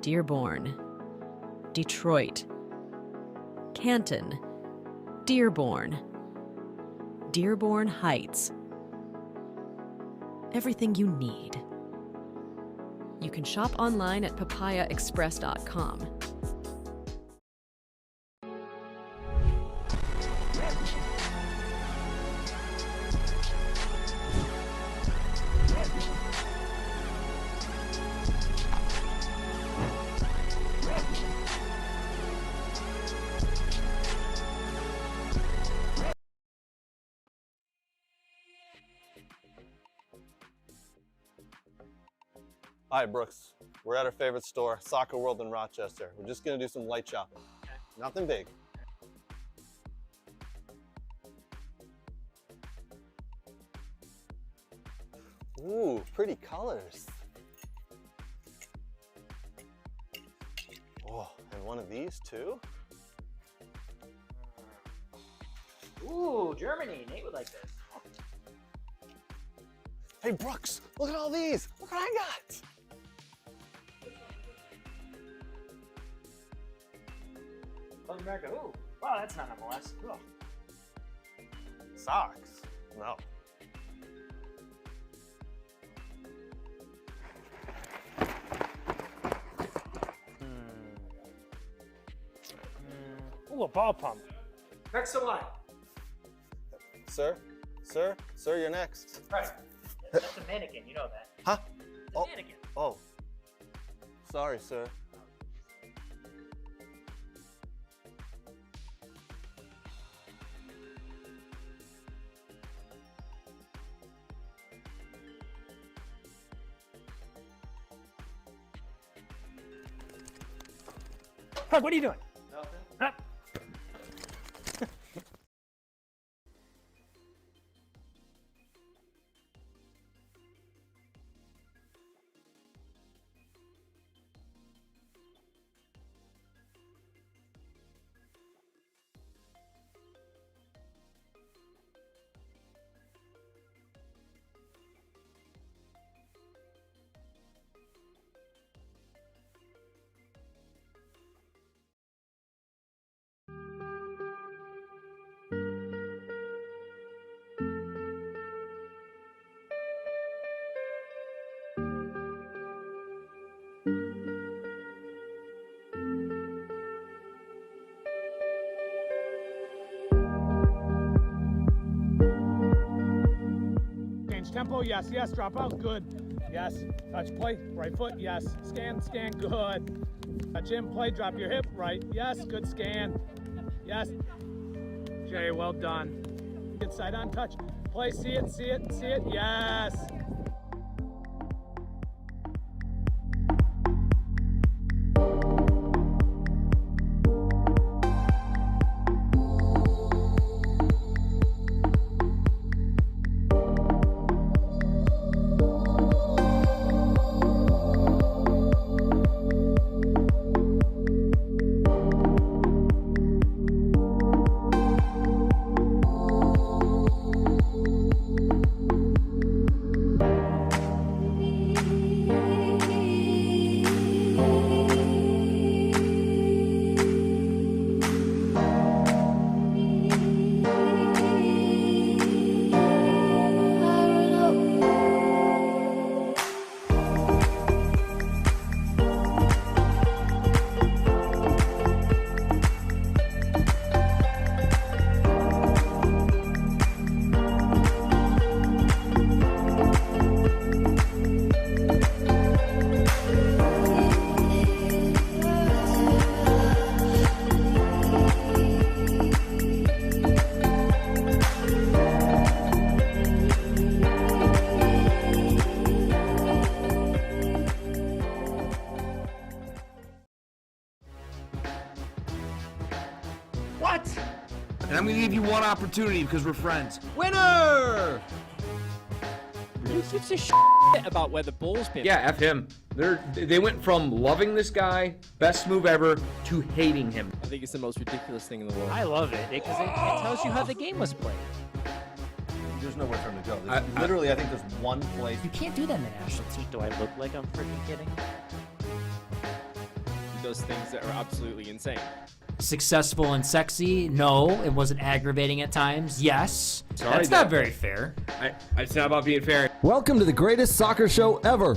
Dearborn, Detroit, Canton, Dearborn, Dearborn Heights. Everything you need. You can shop online at papayaexpress.com. Hi, Brooks. We're at our favorite store, Soccer World in Rochester. We're just gonna do some light shopping. Nothing big. Ooh, pretty colors. Oh, and one of these too? Ooh, Germany. Nate would like this. Hey, Brooks, look at all these. Look what I got. South America. Ooh, wow, that's not MLS. Ugh. Socks? No. Ooh, a ball pump. Next in line. Sir, you're next. Right. That's a mannequin, you know that. Huh? It's a mannequin. Oh. Sorry, sir. Hug, what are you doing? Nothing. Huh? Tempo, yes, yes, drop out, good. Yes, touch play, right foot, yes. Scan, good. Touch in, play, drop your hip, right, yes, good scan. Yes. Jay, well done. Get side on touch. Play, see it, yes. What? And I'm gonna give you one opportunity because we're friends. Winner! Who gives a shit about where the ball's been? Yeah, F him. They went from loving this guy, best move ever, to hating him. I think it's the most ridiculous thing in the world. I love it because it tells you how the game was played. There's nowhere for him to go. Literally, I think there's one place. You can't do that in the national team. Do I look like I'm freaking kidding? those things that are absolutely insane. Successful and sexy? No. It wasn't aggravating at times? Yes. Sorry, That's not very fair. It's not about being fair. Welcome to the greatest soccer show ever.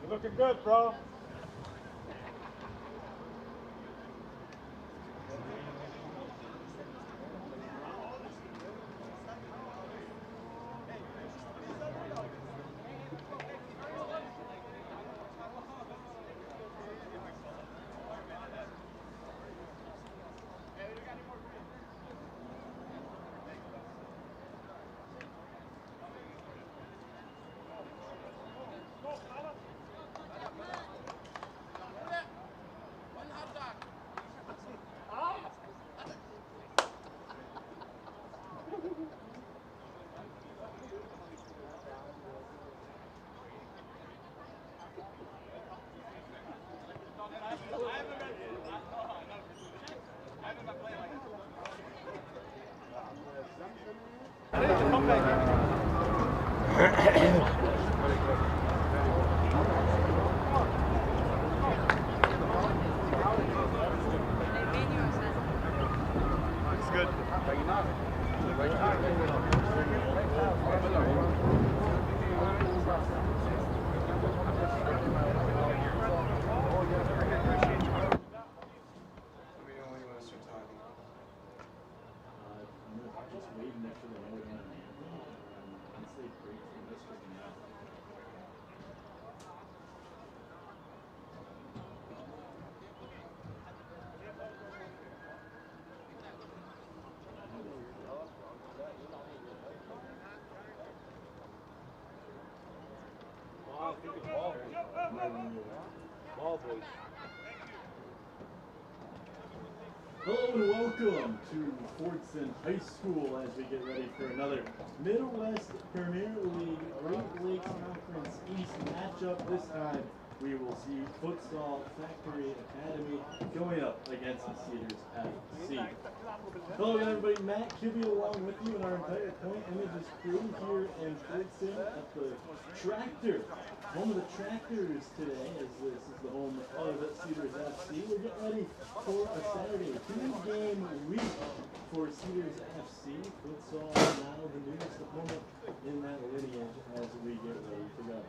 Looking good, bro. Come Looks good. Hello and welcome to Fordson High School as we get ready for another Midwest Premier League Great Lakes Conference East matchup. This time we will see Futsal Factory Academy going up against the Cedars FC. Hello again everybody, Matt Kibbe along with you and our entire Point Images crew here in Fordson at the Tractor. Home of the Tractors today, as this is the home of Cedars FC. We're getting ready for a Saturday 2-game week for Cedars FC. Futsal now the newest opponent in that lineage as we get ready to go.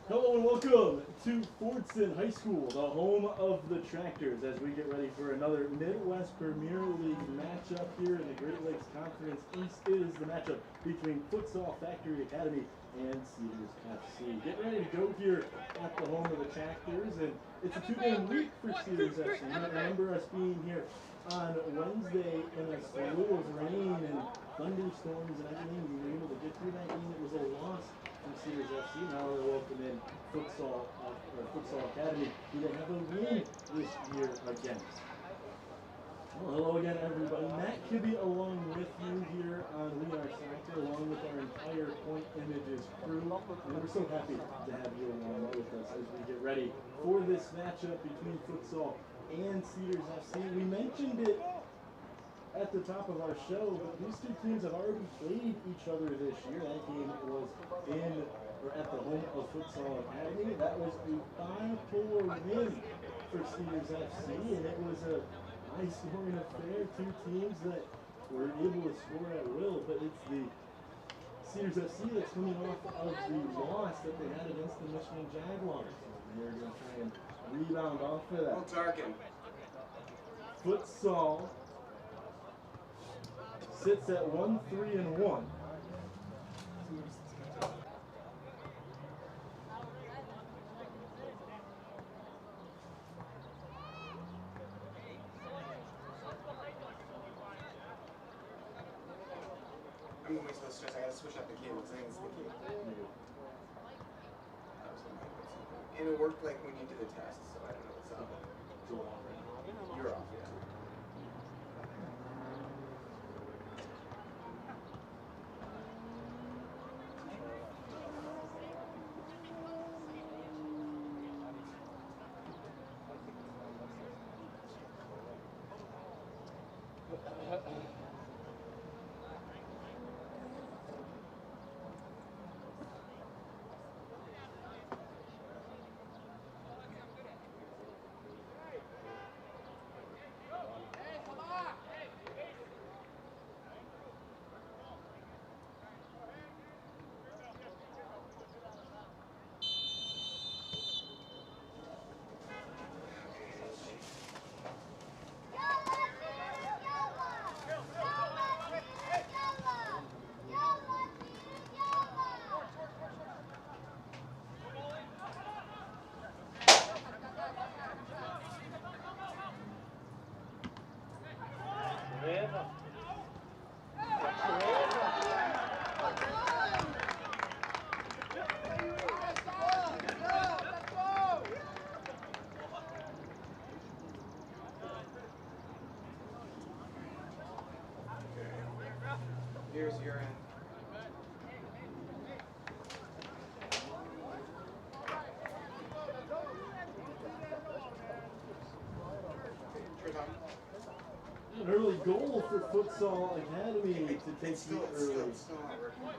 Hello and welcome to Fordson High School, the home of the Tractors, as we get ready for another Midwest Premier League matchup here in the Great Lakes Conference East. Is the matchup between Futsal Factory Academy and Cedars FC. Get ready to go here at the home of the Tractors, and it's a 2-game week for Cedars FC. You might remember us being here on Wednesday in a slew of rain and thunderstorms and everything. We were able to get through that game. It was a loss from Cedars FC. Now we're welcoming Futsal Academy, who they have a win this year against. Well, hello again, everybody. Matt Kibbe along with you here on We Are Soccer, along with our entire Point Images crew. And we're so happy to have you along with us as we get ready for this matchup between Futsal and Cedars FC. We mentioned it at the top of our show, but these two teams have already played each other this year. That game was at the home of Futsal Academy. That was a 5-4 win for Cedars FC, and it was a high-scoring affair. Two teams that were able to score at will, but it's the Cedars FC that's coming off of the loss that they had against the Michigan Jaguars. They're going to try and rebound off of that. Futsal sits at 1-3-1. I'm gonna wait till the stress. I gotta switch up the cable because I think it's the cable. And it worked like when you did the test, so I don't know what's up. You're off, yeah. Here's your end. An early goal for Futsal Academy to take the Still early. not working.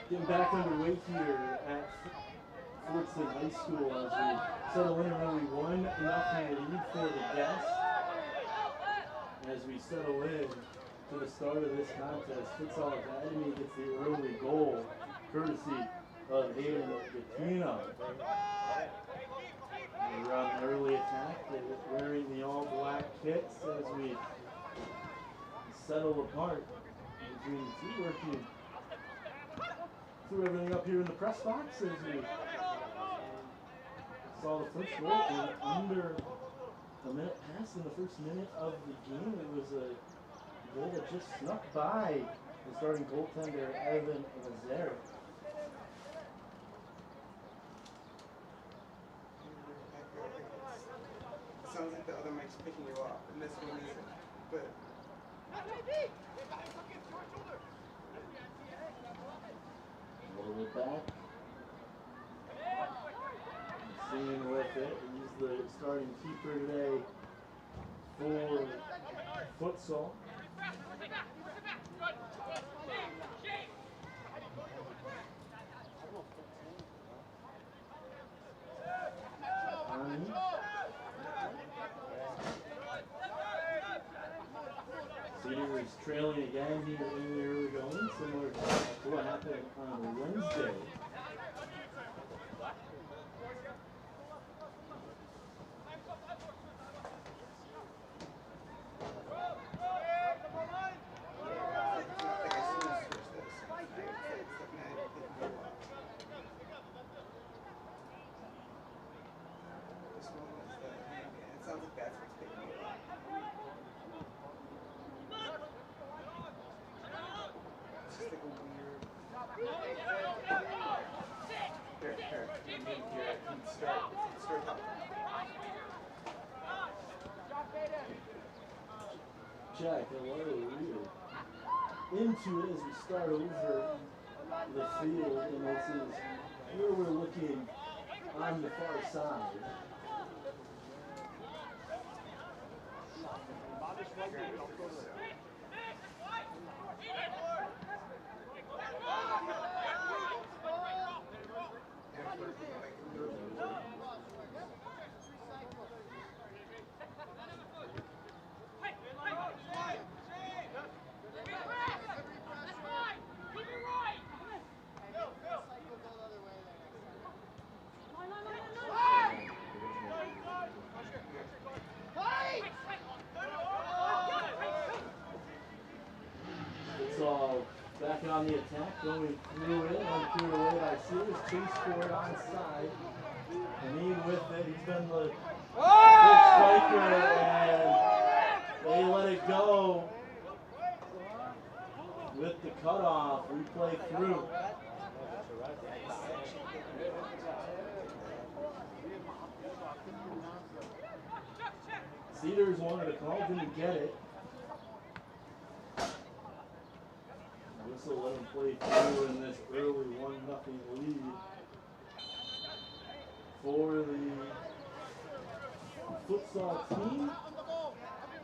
Getting back underway here at Fordson High School as we settle in an early 1-0 lead for the Guests. As we settle in to the start of this contest, Futsal Academy gets the early goal, courtesy of Hayden Gattina. We're on an early attack, wearing the all-black kits as we settle apart between the two, working threw everything up here in the press box as we saw the first goal in under a minute past in the first minute of the game. It was a goal that just snuck by the starting goaltender, Evan Lazare. Sounds like the other mic's picking you up, and this one isn't. But Roll it back. Seeing with it. He's the starting keeper today for Futsal. Cedars trailing again here in the early going, similar to what happened on Wednesday. Jack, hello, we're into it as we start over the field, and this is where we're looking on the far side. Back on the attack, going through it, uncleared away by Cedars, chase for it onside. And he with it, he's been the big striker, and they let it go with the cutoff. Replay through. Cedars wanted a call, didn't get it. Whistle let him play through in this early 1-0 lead for the Futsal team.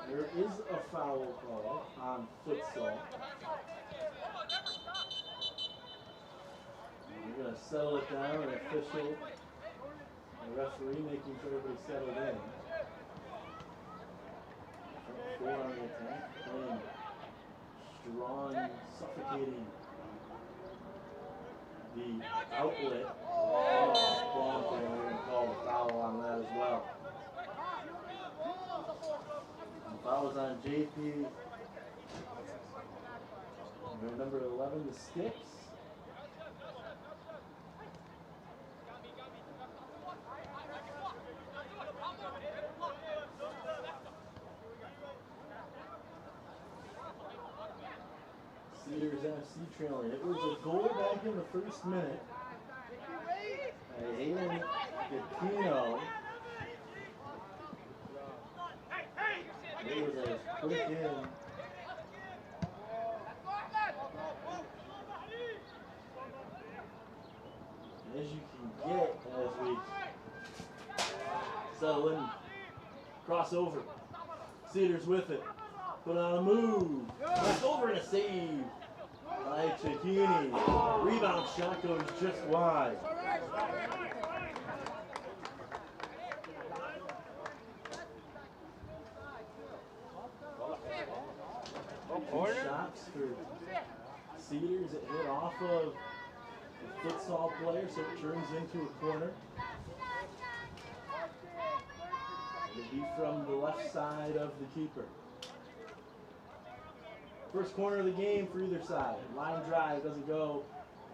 There is a foul call on Futsal. We're going to settle it down, an official, a referee making sure everybody's settled in. 4 on the attack, playing strong, suffocating the outlet. Ball thing, we're going to call the foul on that as well. The foul is on JP. Number 11, the Sticks. Cedars Cedars FC trailing. It was a goal back in the first minute. Hayden Gapino. It was a quick in. As you can get as we settle in, crossover. Cedars with it. Put on a move. Back over and a save by Cecchini. Rebound shot goes just wide. Two shots for Cedars. It hit off of the futsal player, so it turns into a corner. It'll be from the left side of the keeper. First corner of the game for either side. Line drive doesn't go,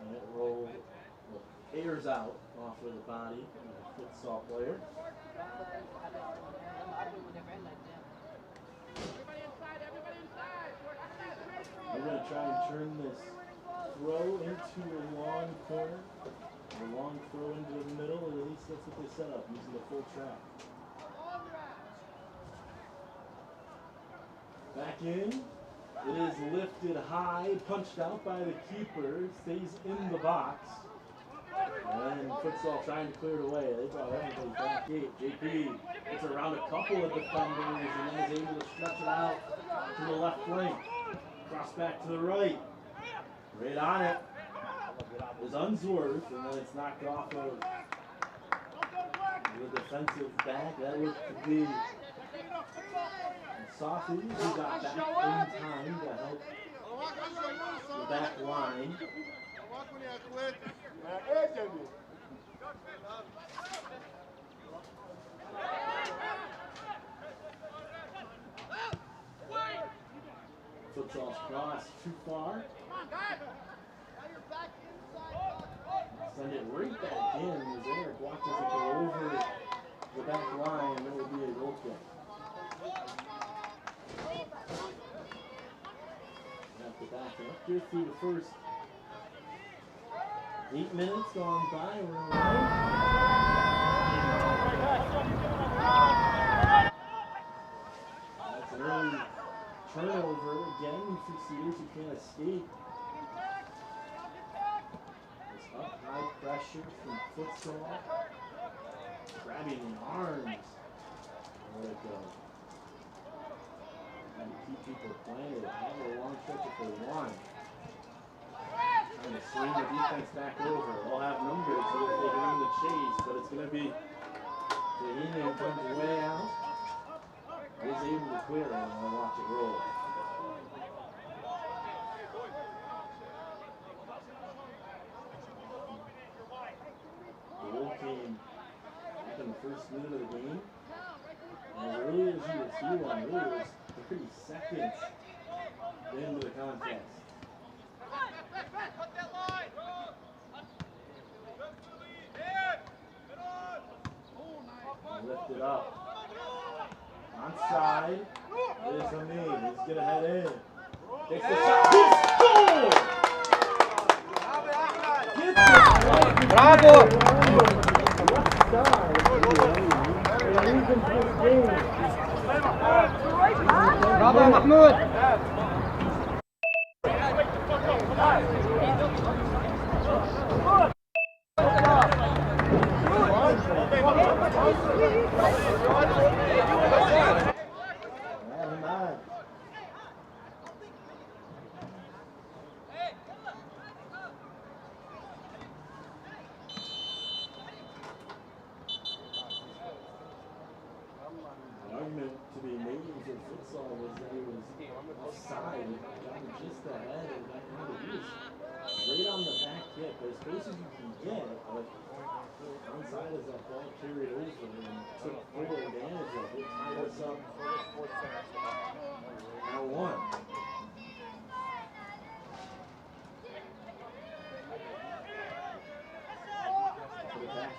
and it rolls, airs out off of the body of the futsal player. We're going to try and turn this throw into a long corner, a long throw into the middle, and at least that's what they set up, using the full track. Back in. It is lifted high, punched out by the keeper, stays in the box. And futsal trying to clear it away. They brought everybody back gate. JP gets around a couple of defenders and then is able to stretch it out to the left flank. Cross back to the right. Right on it is Unsworth, and then it's knocked off of the defensive back. That looked to be Safi, who got back in time to help the back line. Futsal's cross too far. Send it right back in as Eric watches it go over the back line, and it will be a goal kick. Have to back up here through the first 8 minutes gone by. We're alive. That's an early turnover again for Cedars, who can't escape. It's up high pressure from futsal. Grabbing the arms. There it goes. Trying to keep people planted, have a long stretch if they want. Trying to swing the defense back over. They'll have numbers so that they can run the chase, but it's going to be Tahini comes way out. Is able to clear it, and we'll watch it roll. The goal came back in the first minute of the game. And as early as you would see one, really was 30 seconds into the contest. Lift it up. Onside is Hamid. He's going to head in. Takes the shot. He scores! Bravo! Bravo, Mahmoud!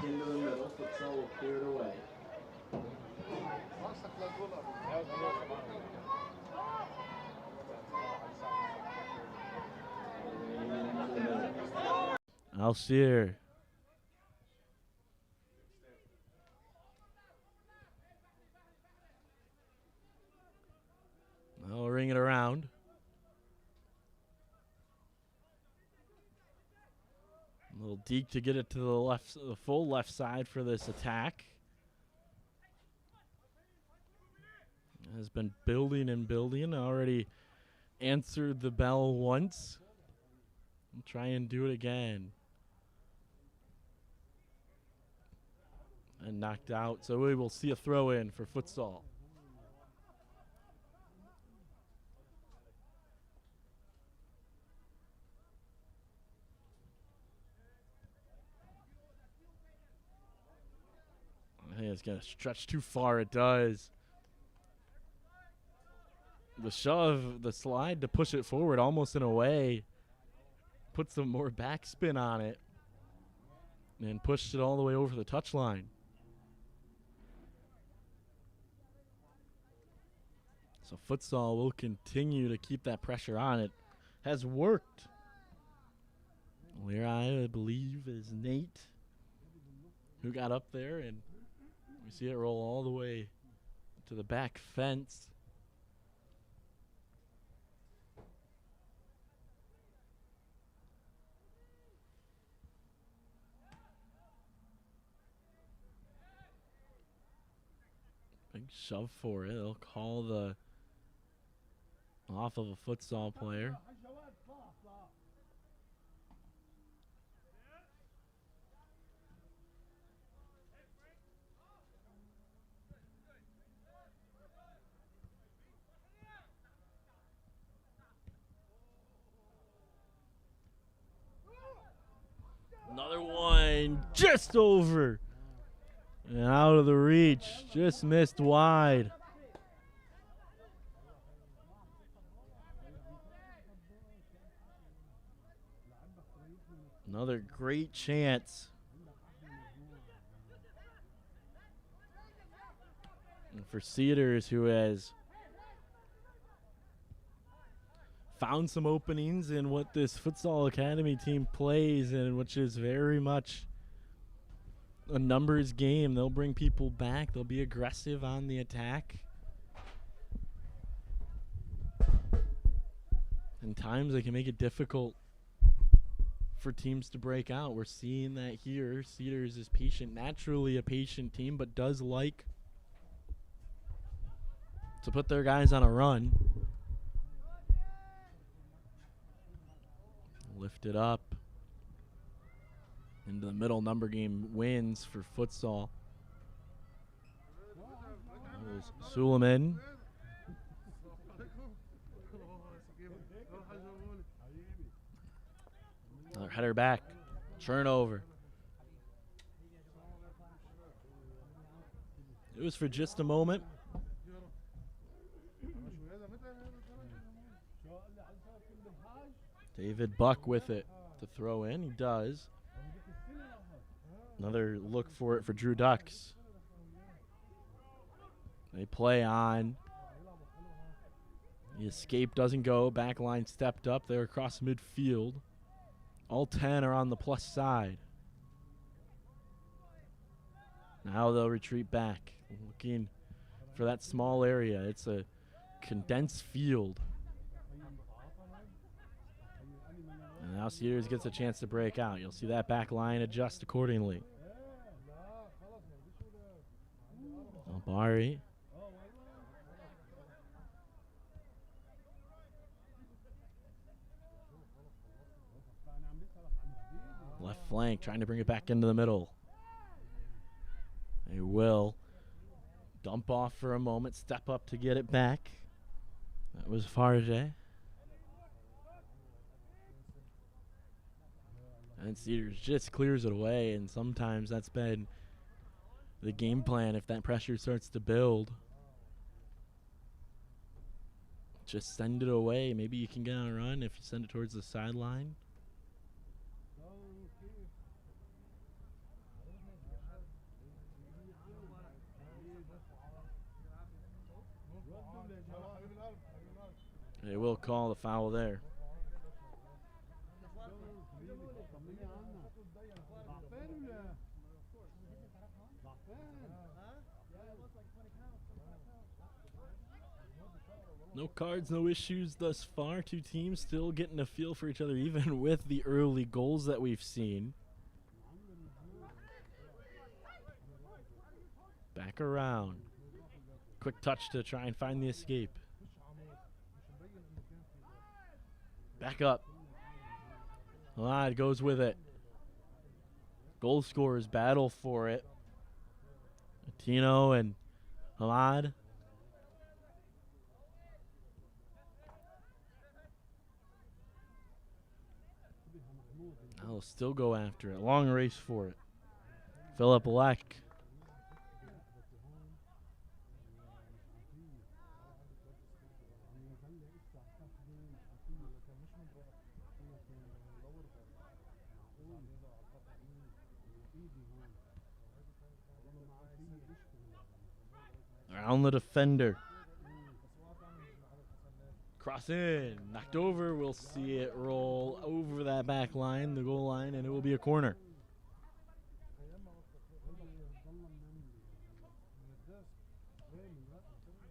Into the middle, Futsal will clear it away. Alcier. I'll ring it around. A little deke to get it to the left, the full left side for this attack. Has been building and building. Already answered the bell once. I'll try and do it again. And knocked out. So we will see a throw in for Futsal. I think it's going to stretch too far. It does. The shove, the slide to push it forward almost in a way. Put some more backspin on it. And pushed it all the way over the touchline. So Futsal will continue to keep that pressure on it. Has worked. Where I believe is Nate, who got up there, and we see it roll all the way to the back fence. Big shove for it. They'll call the off of a Futsal player. Another one just over and out of the reach. Just missed wide. Another great chance. And for Cedars, who has found some openings in what this Futsal Academy team plays, and which is very much a numbers game. They'll bring people back. They'll be aggressive on the attack. And times they can make it difficult for teams to break out. We're seeing that here. Cedars is patient, naturally a patient team, but does like to put their guys on a run. Lift it up into the middle. Number game wins for Futsal. There's Suleiman. Another header back. Turnover. It was for just a moment. David Buck with it to throw in. He does. Another look for it for Drew Ducks. They play on. The escape doesn't go. Back line stepped up. They're across midfield. All 10 are on the plus side. Now they'll retreat back. Looking for that small area. It's a condensed field. And now Cedars gets a chance to break out. You'll see that back line adjust accordingly. Albari. Left flank, trying to bring it back into the middle. They will dump off for a moment, step up to get it back. That was Farge. And Cedars just clears it away, and sometimes that's been the game plan if that pressure starts to build. Just send it away. Maybe you can get on a run if you send it towards the sideline. They will call the foul there. No cards, no issues thus far. Two teams still getting a feel for each other, even with the early goals that we've seen. Back around. Quick touch to try and find the escape. Back up. Hamad goes with it. Goal scorers battle for it. Tino and Hamad. I'll still go after it. Long race for it. Philip Leck. Around the defender. Cross in, knocked over. We'll see it roll over that back line, the goal line, and it will be a corner.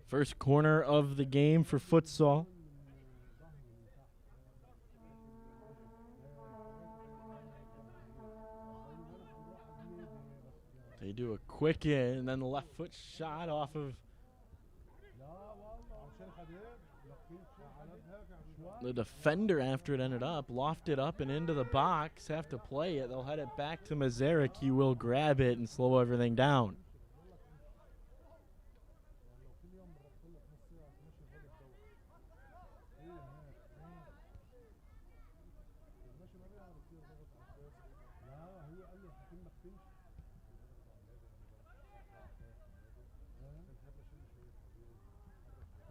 First corner of the game for futsal. They do a quick in, and then the left foot shot off of the defender after it ended up. Lofted up and into the box. Have to play it. They'll head it back to Mazarek. He will grab it and slow everything down.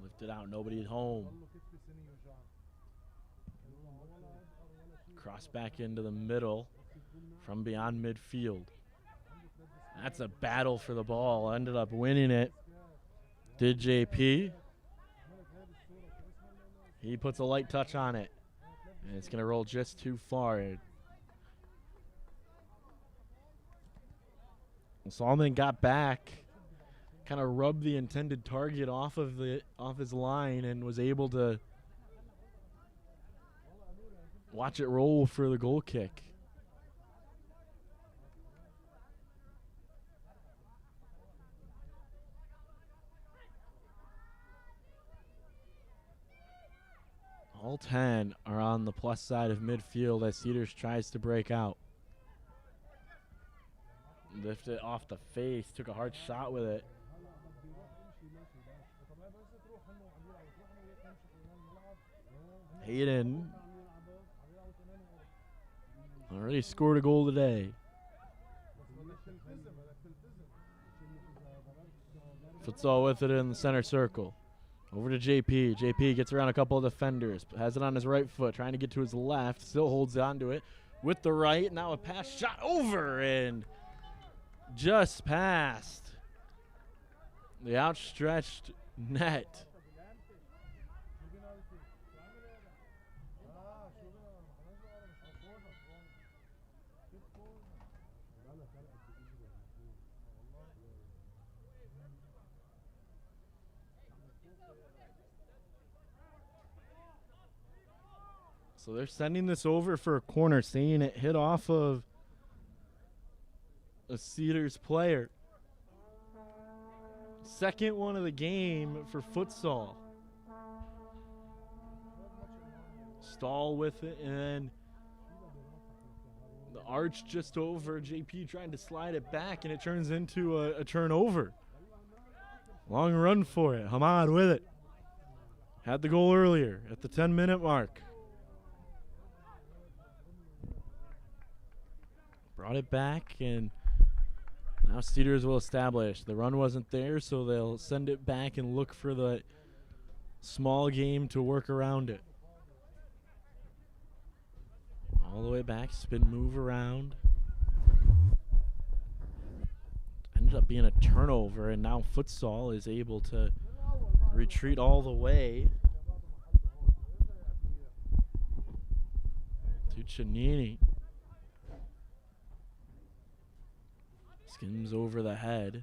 Lifted out, nobody at home. Cross back into the middle from beyond midfield. That's a battle for the ball. Ended up winning it. Did JP. He puts a light touch on it. And it's going to roll just too far. Solomon got back. Kind of rubbed the intended target off his line and was able to watch it roll for the goal kick. All 10 are on the plus side of midfield as Cedars tries to break out. Lifted it off the face, took a hard shot with it. Hayden already scored a goal today. Futsal with it in the center circle. Over to JP. JP gets around a couple of defenders. Has it on his right foot, trying to get to his left. Still holds on to it with the right. Now a pass shot over and just past the outstretched net. So they're sending this over for a corner, saying it hit off of a Cedars player. Second one of the game for futsal. Stahl with it, and then the arch just over. JP trying to slide it back, and it turns into a turnover. Long run for it. Hamad with it. Had the goal earlier at the 10-minute mark. Brought it back, and now Cedars will establish. The run wasn't there, so they'll send it back and look for the small game to work around it. All the way back, spin move around. Ended up being a turnover, and now futsal is able to retreat all the way to Ciannini. Skims over the head.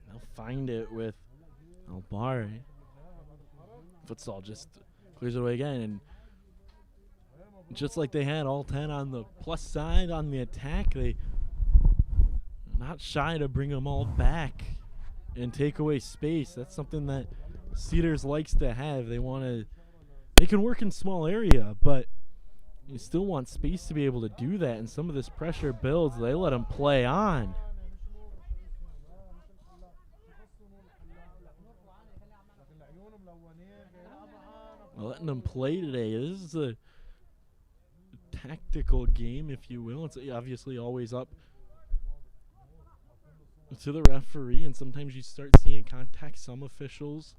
They'll find it with Albari. Futsal just clears it away again, and just like they had all 10 on the plus side on the attack, they not shy to bring them all back and take away space. That's something that Cedars likes to have. They can work in small area, but you still want space to be able to do that, and some of this pressure builds. They let them play on. Letting them play today. This is a tactical game, if you will. It's obviously always up to the referee, and sometimes you start seeing contact. Some officials,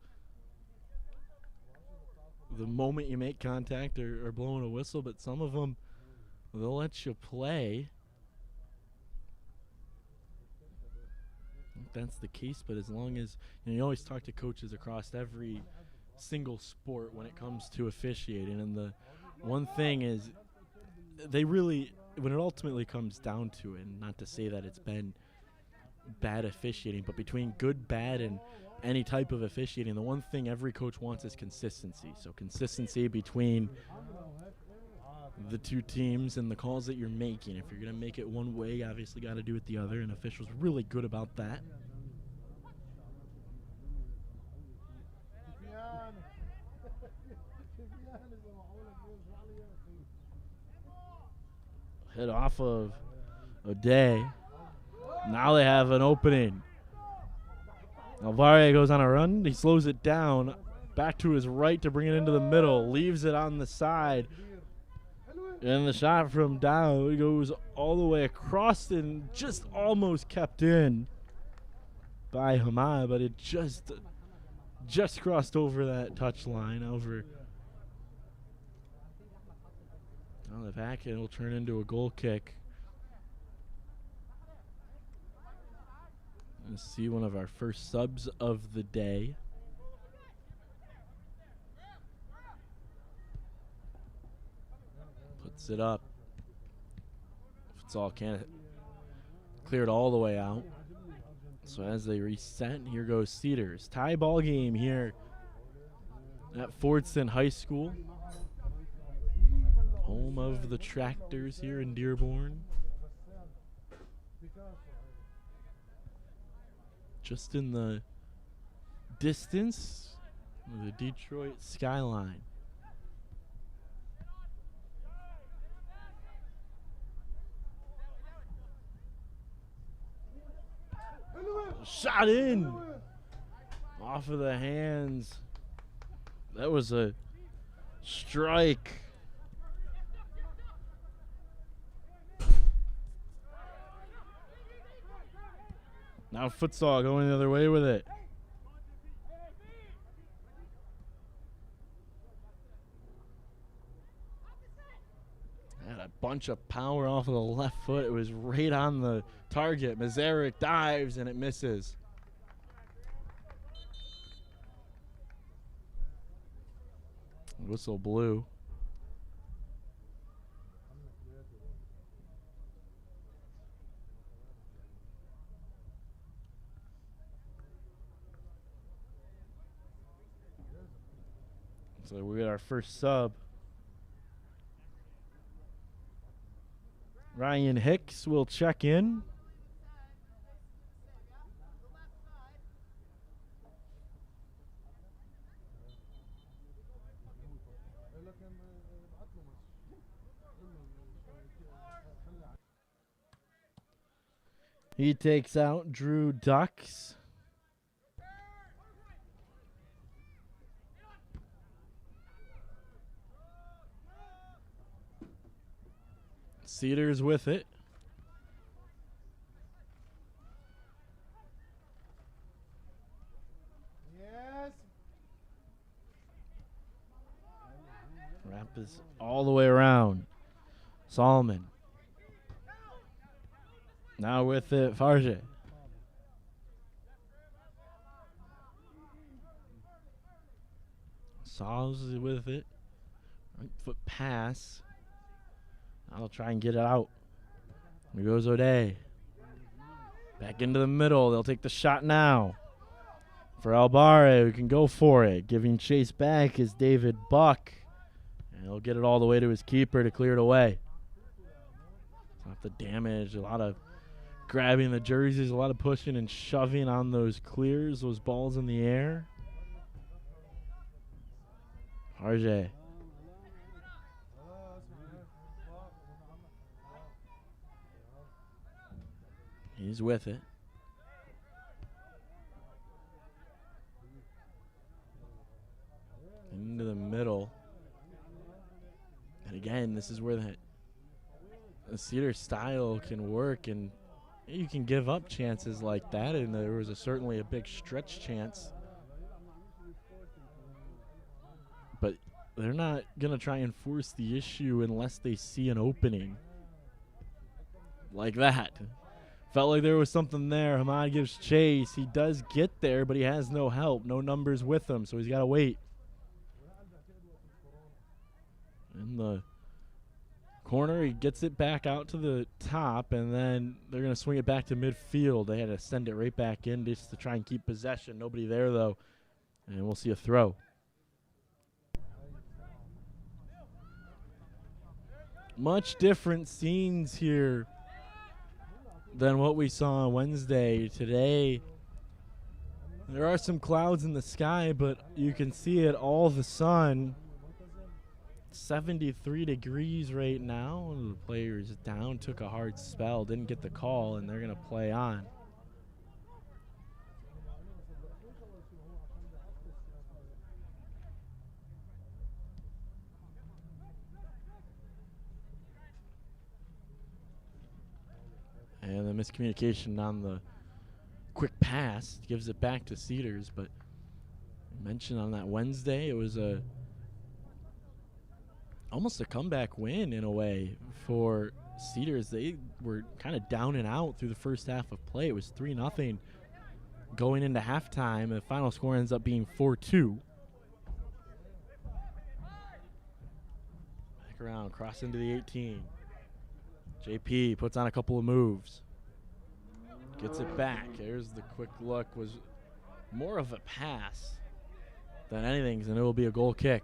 the moment you make contact, are blowing a whistle, but some of them, they'll let you play. I think that's the case, but as long as you always talk to coaches across every single sport when it comes to officiating, and the one thing is they really, when it ultimately comes down to it, and not to say that it's been bad officiating, but between good, bad, and any type of officiating, the one thing every coach wants is consistency. So consistency between the two teams and the calls that you're making. If you're going to make it one way, you obviously got to do it the other, and officials really good about that. Hit off of O'Day. Now they have an opening. Alvare goes on a run. He slows it down. Back to his right to bring it into the middle. Leaves it on the side. And the shot from Dow goes all the way across and just almost kept in by Hamad, but it just crossed over that touch line. On the back, and it'll turn into a goal kick. Let's see one of our first subs of the day. Puts it up. Futsal can't clear it all the way out. So as they reset, here goes Cedars. Tie ball game here at Fordson High School. Home of the Tractors here in Dearborn. Just in the distance of the Detroit skyline. Shot in off of the hands. That was a strike. Now Futsal going the other way with it. Had a bunch of power off of the left foot. It was right on the target. Mazarek dives and it misses. Whistle blew. So we got our first sub. Ryan Hicks will check in. He takes out Drew Ducks. Cedars with it. Yes. Wrap is all the way around. Solomon. Now with it, Farge. Solves with it. Right foot pass. I'll try and get it out. Here goes O'Day. Back into the middle. They'll take the shot now. for Albare, who can go for it. Giving chase back is David Buck. And he'll get it all the way to his keeper to clear it away. Not the damage, a lot of grabbing the jerseys, a lot of pushing and shoving on those clears, those balls in the air. RJ. He's with it. Into the middle. And again, this is where the Cedars style can work, and you can give up chances like that, and there was certainly a big stretch chance. But they're not going to try and force the issue unless they see an opening like that. Felt like there was something there. Hamad gives chase. He does get there, but he has no help, no numbers with him, so he's got to wait. In the corner, he gets it back out to the top, and then they're going to swing it back to midfield. They had to send it right back in just to try and keep possession. Nobody there, though, and we'll see a throw. Much different scenes here than what we saw on Wednesday. Today, there are some clouds in the sky, but you can see it, all the sun. 73 degrees right now. The players down, took a hard spell, didn't get the call, and they're going to play on. And the miscommunication on the quick pass gives it back to Cedars, but I mentioned on that Wednesday, it was almost a comeback win in a way for Cedars. They were kind of down and out through the first half of play. It was 3-0 going into halftime. The final score ends up being 4-2. Back around, cross into the 18. JP puts on a couple of moves. Gets it back. There's the quick look. Was more of a pass than anything, and it will be a goal kick.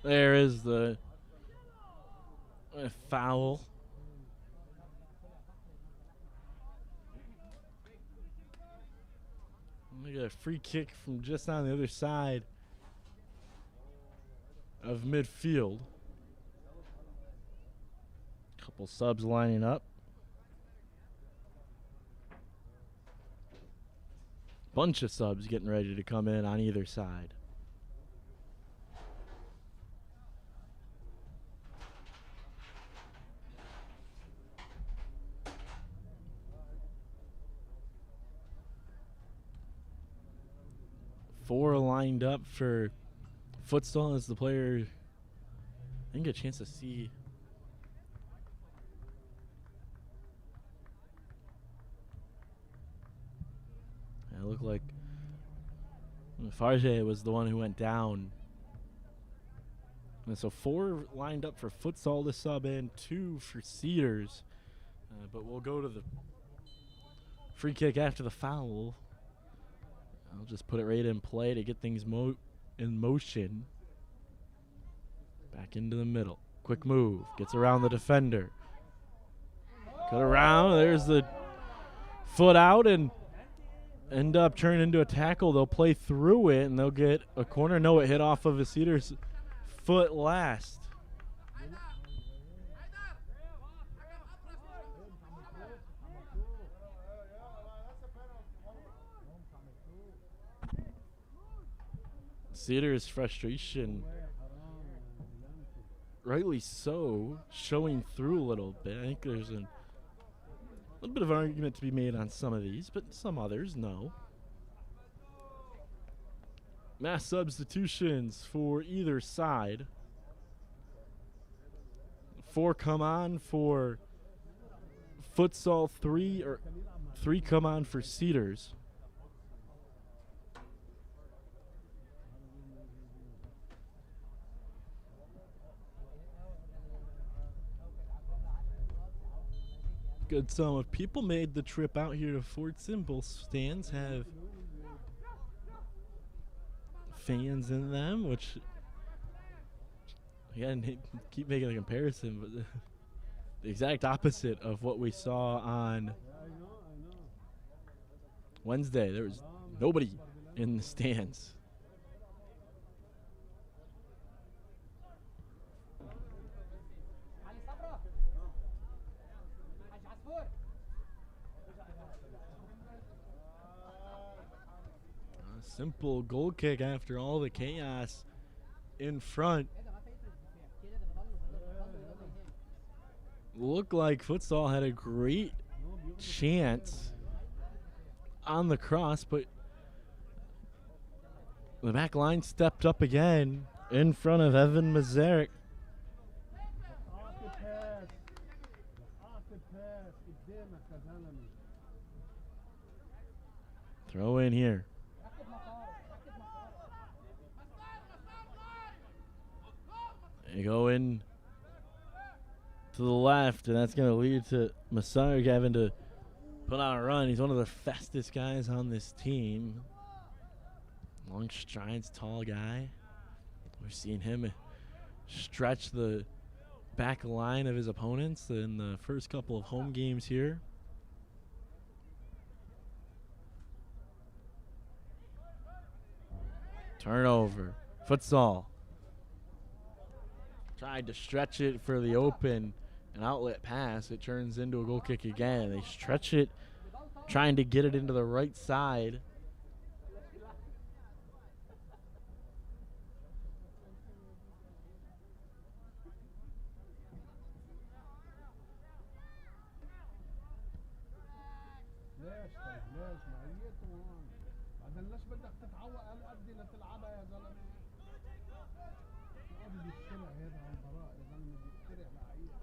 There is the foul. We got a free kick from just on the other side of midfield. Couple subs lining up. Bunch of subs getting ready to come in on either side. Four lined up for Futsal as the player didn't get a chance to see. It looked like Farge was the one who went down. And so 4 lined up for Futsal to sub in, 2 for Cedars. But we'll go to the free kick after the foul. I'll just put it right in play to get things in motion. Back into the middle. Quick move. Gets around the defender. Cut around. There's the foot out and end up turning into a tackle. They'll play through it and they'll get a corner. No, it hit off of a Cedars foot last. Cedars' frustration, rightly so, showing through a little bit. I think there's a little bit of an argument to be made on some of these, but some others, no. Mass substitutions for either side. 4 come on for Futsal, 3 come on for Cedars. Good sum of people made the trip out here to Fordson. Both stands have fans in them, which, again, keep making a comparison, but the exact opposite of what we saw on Wednesday. There was nobody in the stands. Simple goal kick after all the chaos in front. Looked like Futsal had a great chance on the cross, but the back line stepped up again in front of Evan Mazarek. Throw in here. They go in to the left, and that's going to lead to Mazarek having to put on a run. He's one of the fastest guys on this team. Long strides, tall guy. We've seen him stretch the back line of his opponents in the first couple of home games here. Turnover. Futsal. Tried to stretch it for the open, an outlet pass. It turns into a goal kick again. They stretch it, trying to get it into the right side.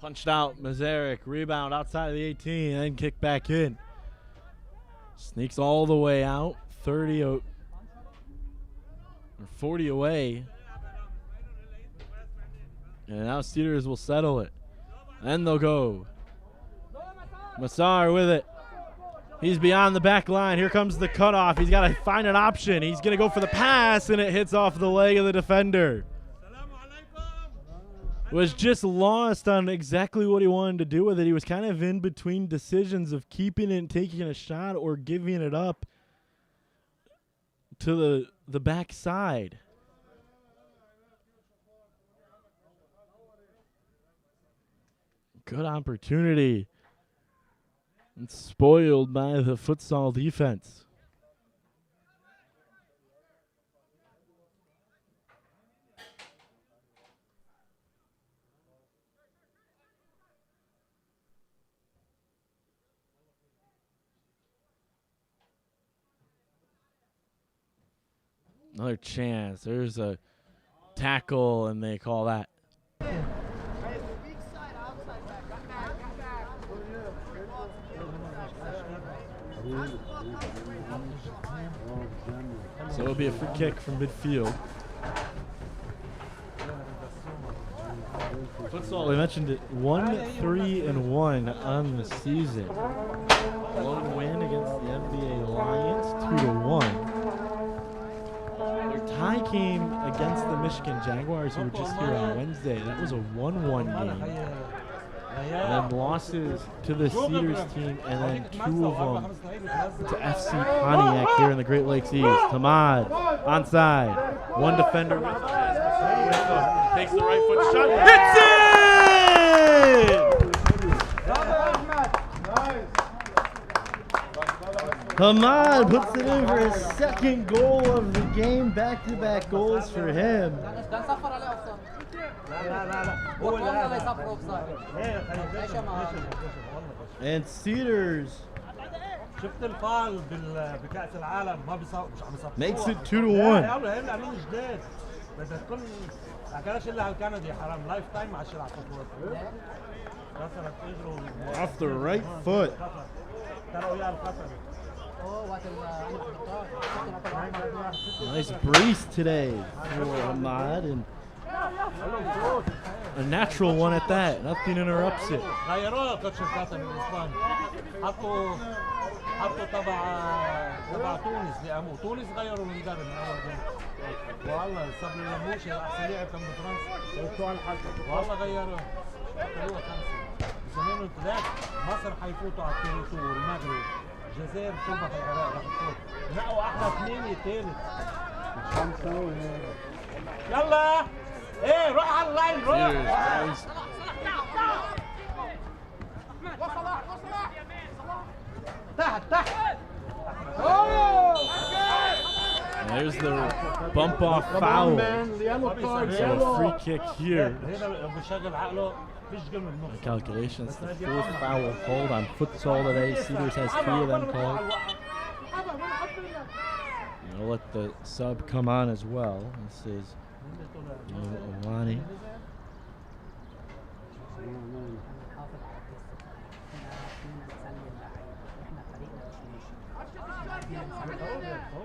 Punched out, Mazarek, rebound outside of the 18, and then kick back in. Sneaks all the way out, 30 or 40 away. And now Cedars will settle it. And they'll go. Massar with it. He's beyond the back line. Here comes the cutoff. He's got to find an option. He's going to go for the pass, and it hits off the leg of the defender. Was just lost on exactly what he wanted to do with it. He was kind of in between decisions of keeping it and taking a shot or giving it up to the back side. Good opportunity. And spoiled by the Futsal defense. Another chance. There's a tackle, and they call that. So it'll be a free kick from midfield. Futsal, we mentioned it, 1-3-1 on the season. Lone win against the NBA Lions, 2-1. Their tie came against the Michigan Jaguars, who were just here on Wednesday. That was a 1-1 game. And then losses to the Cedars team, and then 2 of them to FC Pontiac here in the Great Lakes East. Hamad onside. One defender with him. Takes the right foot shot. Hits it! Hamad puts it in for his second goal of the game. Back-to-back goals for him. And Cedars makes it 2-1. Off the right foot. Nice brace today for Hamad, and a natural one at that. Nothing interrupts it. حطوا تبع تونس لأمو تونس غيروا المدرب من أول جيم والله صبري لموشي أحسن لاعب كان بفرنسا والله غيروا خلوها 5 زمانهم ثلاث مصر حيفوتوا على الثالث والمغرب الجزائر تشبه العراق راح تفوت نقوا أحلى 2 ثالث 5 يلا إيه روح على اللاين روح There's the bump off foul. So a free kick here. My calculations, the 4th foul called on futsal today. Cedars has 3 of them called. I'll let the sub come on as well. This is Alani.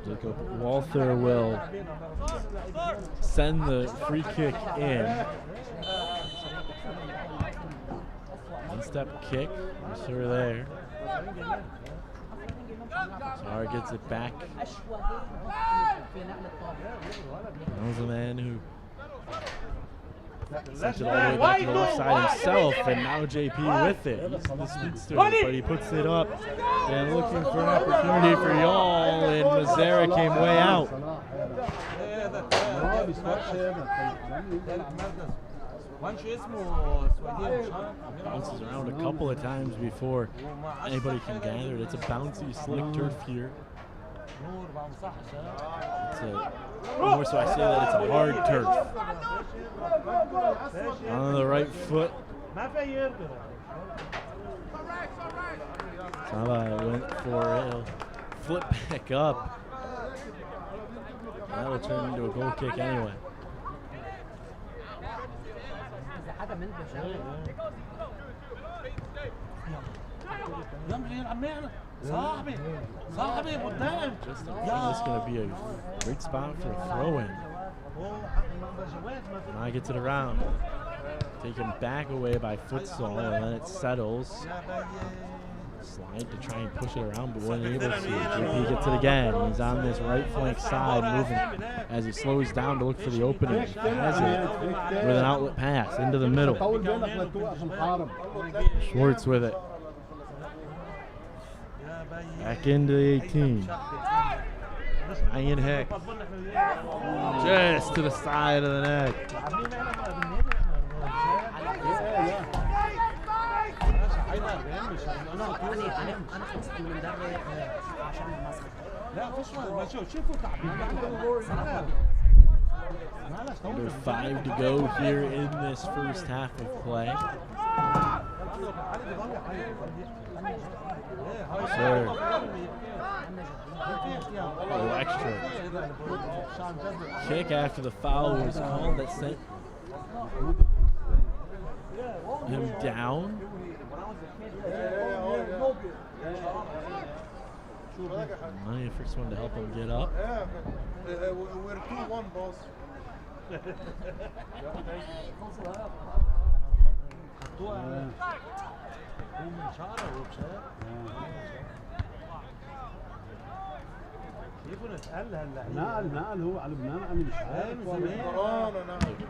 Jacob Walther will send the free kick in. One-step kick, sure there. Zara gets it back. That was a man who sent it all the way back to the left side himself, and now JP with it. He's the speedster, but he puts it up and looking for an opportunity for y'all, and Mazzara came way out. Bounces around a couple of times before anybody can gather it. It's a bouncy, slick turf here. More so I say that it's a hard turf. On the right foot. Saba went for it. He'll flip back up. That will turn into a goal kick anyway. This is going to be a great spot for a throw-in. Now gets it around. Taken back away by Futsal, and then it settles. Slide to try and push it around, but wasn't able to. JP gets it again. He's on this right flank side, moving as he slows down to look for the opening. Has it with an outlet pass into the middle. Schwartz with it. Back into the 18. Ryan Heck. Just to the side of the net. Under 5 to go here in this first half of play. Sir. Oh, extra. Kick after the foul was called that sent him down. Money, first one to help him get up. We're 2-1, boss.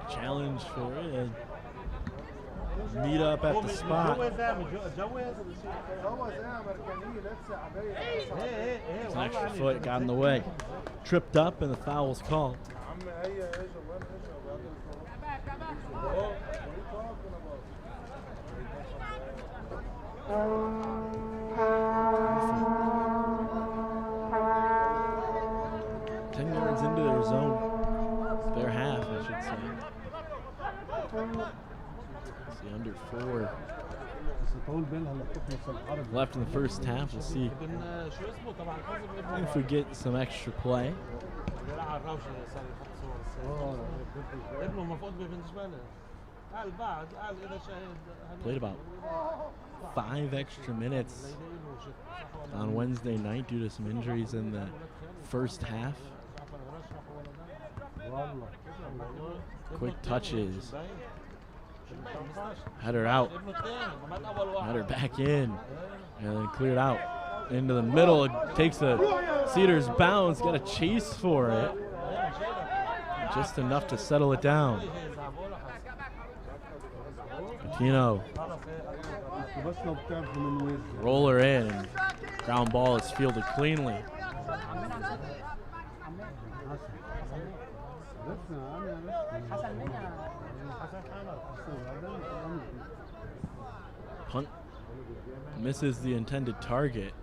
Challenge for it. Meet up at the spot. It's an extra foot, got in the way. Tripped up and the foul was called. left in the first half. We'll see if we get some extra play. Played about 5 extra minutes on Wednesday night due to some injuries in the first half. Quick touches. Header out. Header back in. And then cleared out. Into the middle. It takes a Cedars bounce. Got a chase for it. Just enough to settle it down. Patino. Roller in. And ground ball is fielded cleanly. Punt misses the intended target.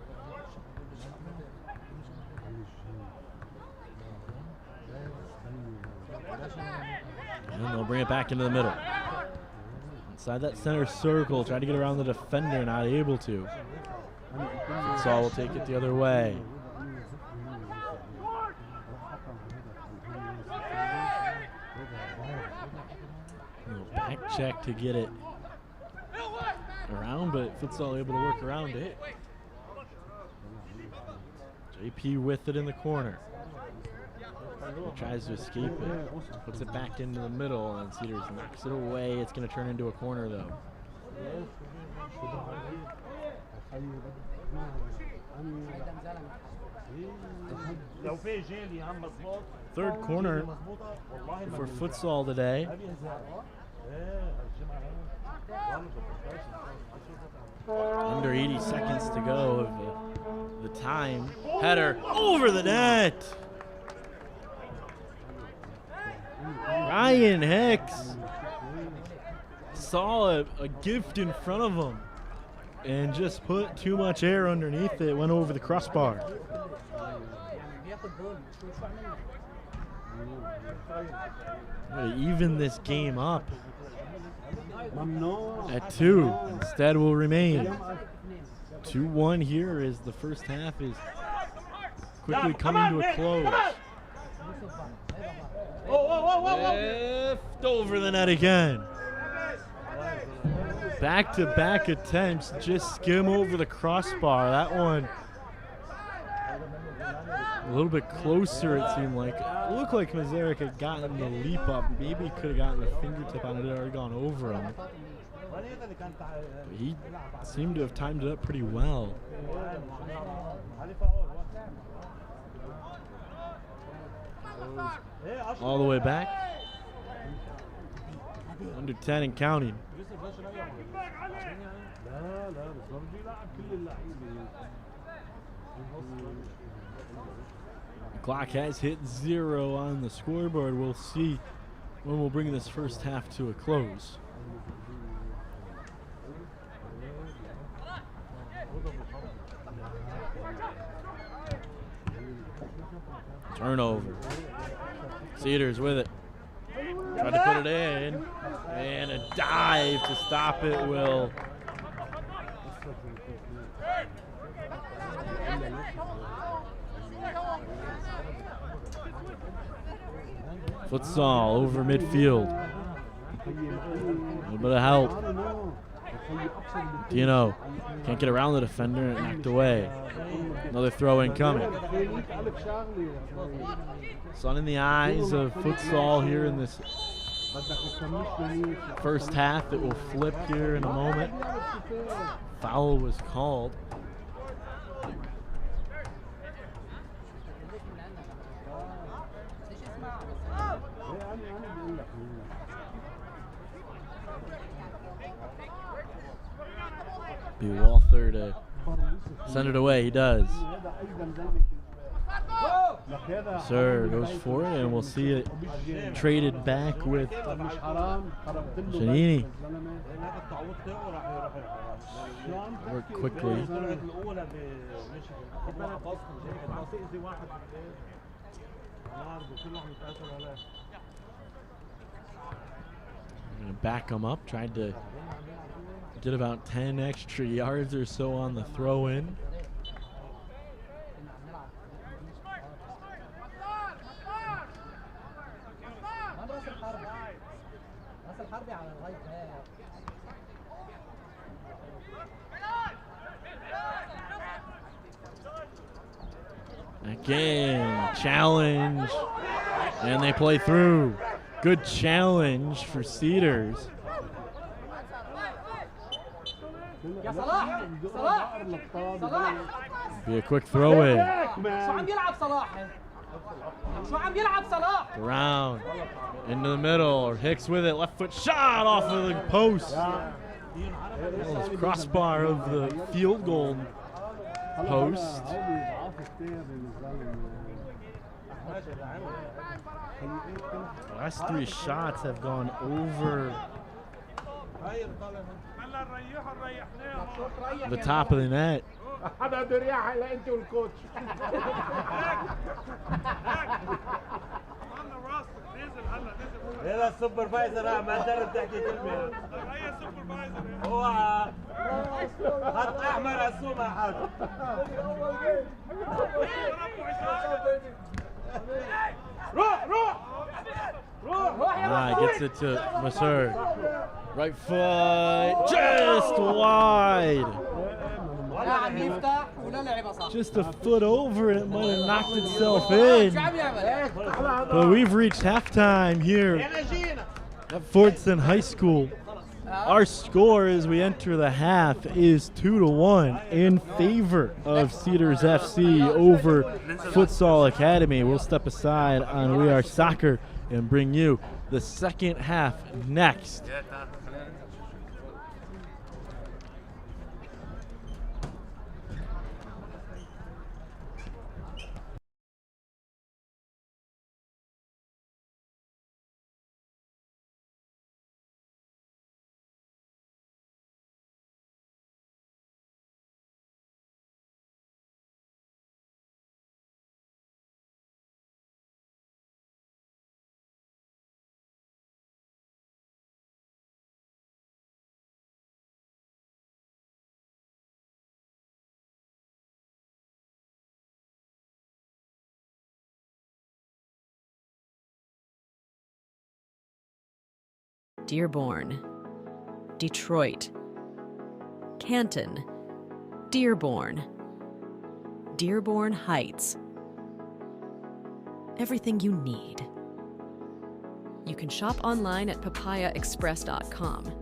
And they'll bring it back into the middle. Inside that center circle, try to get around the defender, not able to. Futsal will take it the other way. Back check to get it around, but Futsal able to work around it. JP with it in the corner. He tries to escape it, puts it back into the middle, and Cedars knocks it away. It's going to turn into a corner, though. Third corner for Futsal today. Under 80 seconds to go of the time. Header over the net. Ryan Hicks saw a gift in front of him and just put too much air underneath it. Went over the crossbar. Even this game up at 2. Instead will remain 2-1 here as the first half is quickly coming to a close. Lift over the net again. Back-to-back attempts, just skim over the crossbar. That one a little bit closer, it seemed like. It looked like Mazarek had gotten the leap up. Maybe could have gotten a fingertip on it. It had already gone over him. But he seemed to have timed it up pretty well. All the way back. Under 10 and counting. The clock has hit 0 on the scoreboard. We'll see when we'll bring this first half to a close. Turnover. Cedars with it. Tried to put it in. And a dive to stop it will. Futsal over midfield. A little bit of help. Dino can't get around the defender and it knocked away. Another throw in coming. Sun in the eyes of Futsal here in this first half. It will flip here in a moment. Foul was called. Be Walther to send it away. He does. Sir goes for it, and we'll see it traded back with Janini. Work quickly. Gonna back him up, tried to get about 10 extra yards or so on the throw in. Again, challenge, and they play through. Good challenge for Cedars. Be a quick throw in. Around, into the middle, Hicks with it, left foot shot off of the post. Crossbar of the field goal post. The last 3 shots have gone over the top of the net. هذا السوبرفايزر ما تقدر تحكي كلمة. هي السوبرفايزر. هو خط أحمر على السوق حاج. روح روح روح. Gets it to Masur. Right foot, just wide. Just a foot over and it might have knocked itself in. But we've reached halftime here at Fordson High School. Our score as we enter the half is 2-1 in favor of Cedars FC over Futsal Academy. We'll step aside on We Are Soccer and bring you the second half next. Dearborn, Detroit, Canton, Dearborn, Dearborn Heights. Everything you need. You can shop online at papayaexpress.com.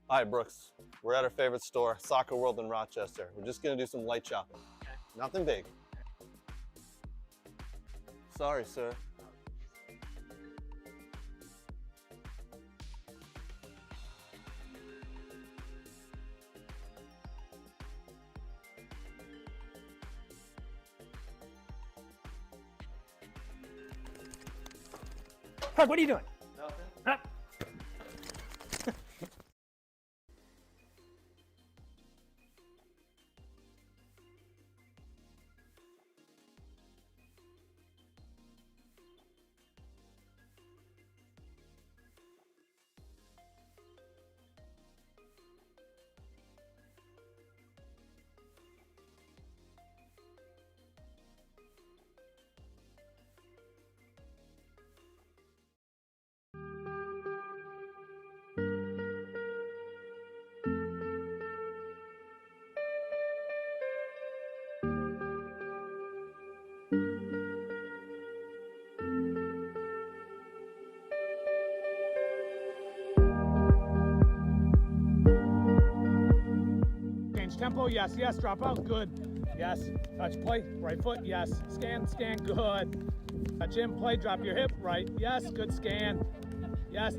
Hi, Brooks. We're at our favorite store, Soccer World in Rochester. We're just gonna do some light shopping. Nothing big. Sorry, sir. Craig, what are you doing? Nothing. Huh? Tempo, yes, yes, drop out, good. Yes, touch play, right foot, yes. Scan, scan, good. Touch in, play, drop your hip, right, yes, good scan. Yes.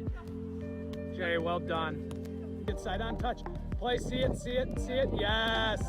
Jay, well done. Inside on touch, play, see it, see it, see it, yes.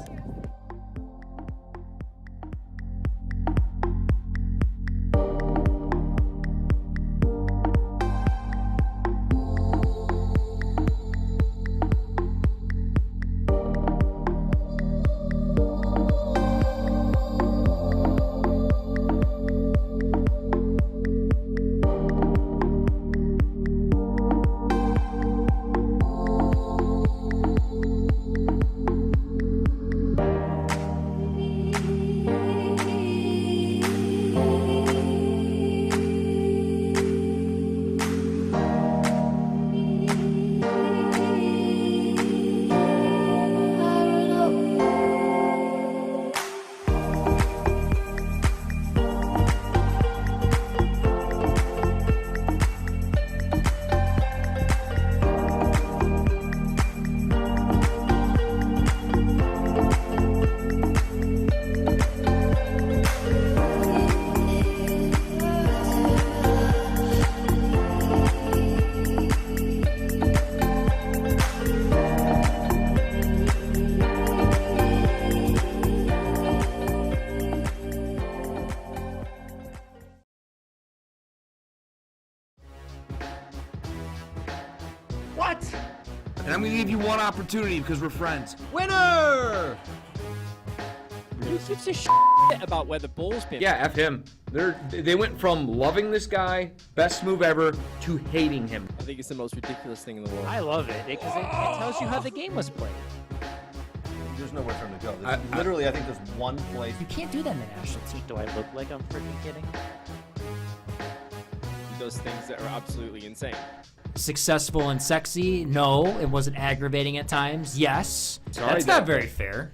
What? And I'm gonna give you one opportunity because we're friends. Winner! Who gives a shit about where the ball's been? Yeah, F him. They went from loving this guy, best move ever, to hating him. I think it's the most ridiculous thing in the world. I love it because it tells you how the game was played. There's nowhere for him to go. Literally, I think there's one place. You can't do that in the national team. Do I look like I'm freaking kidding? Those things that are absolutely insane. Successful and sexy? No. It wasn't aggravating at times? Yes. Sorry, That's not very fair.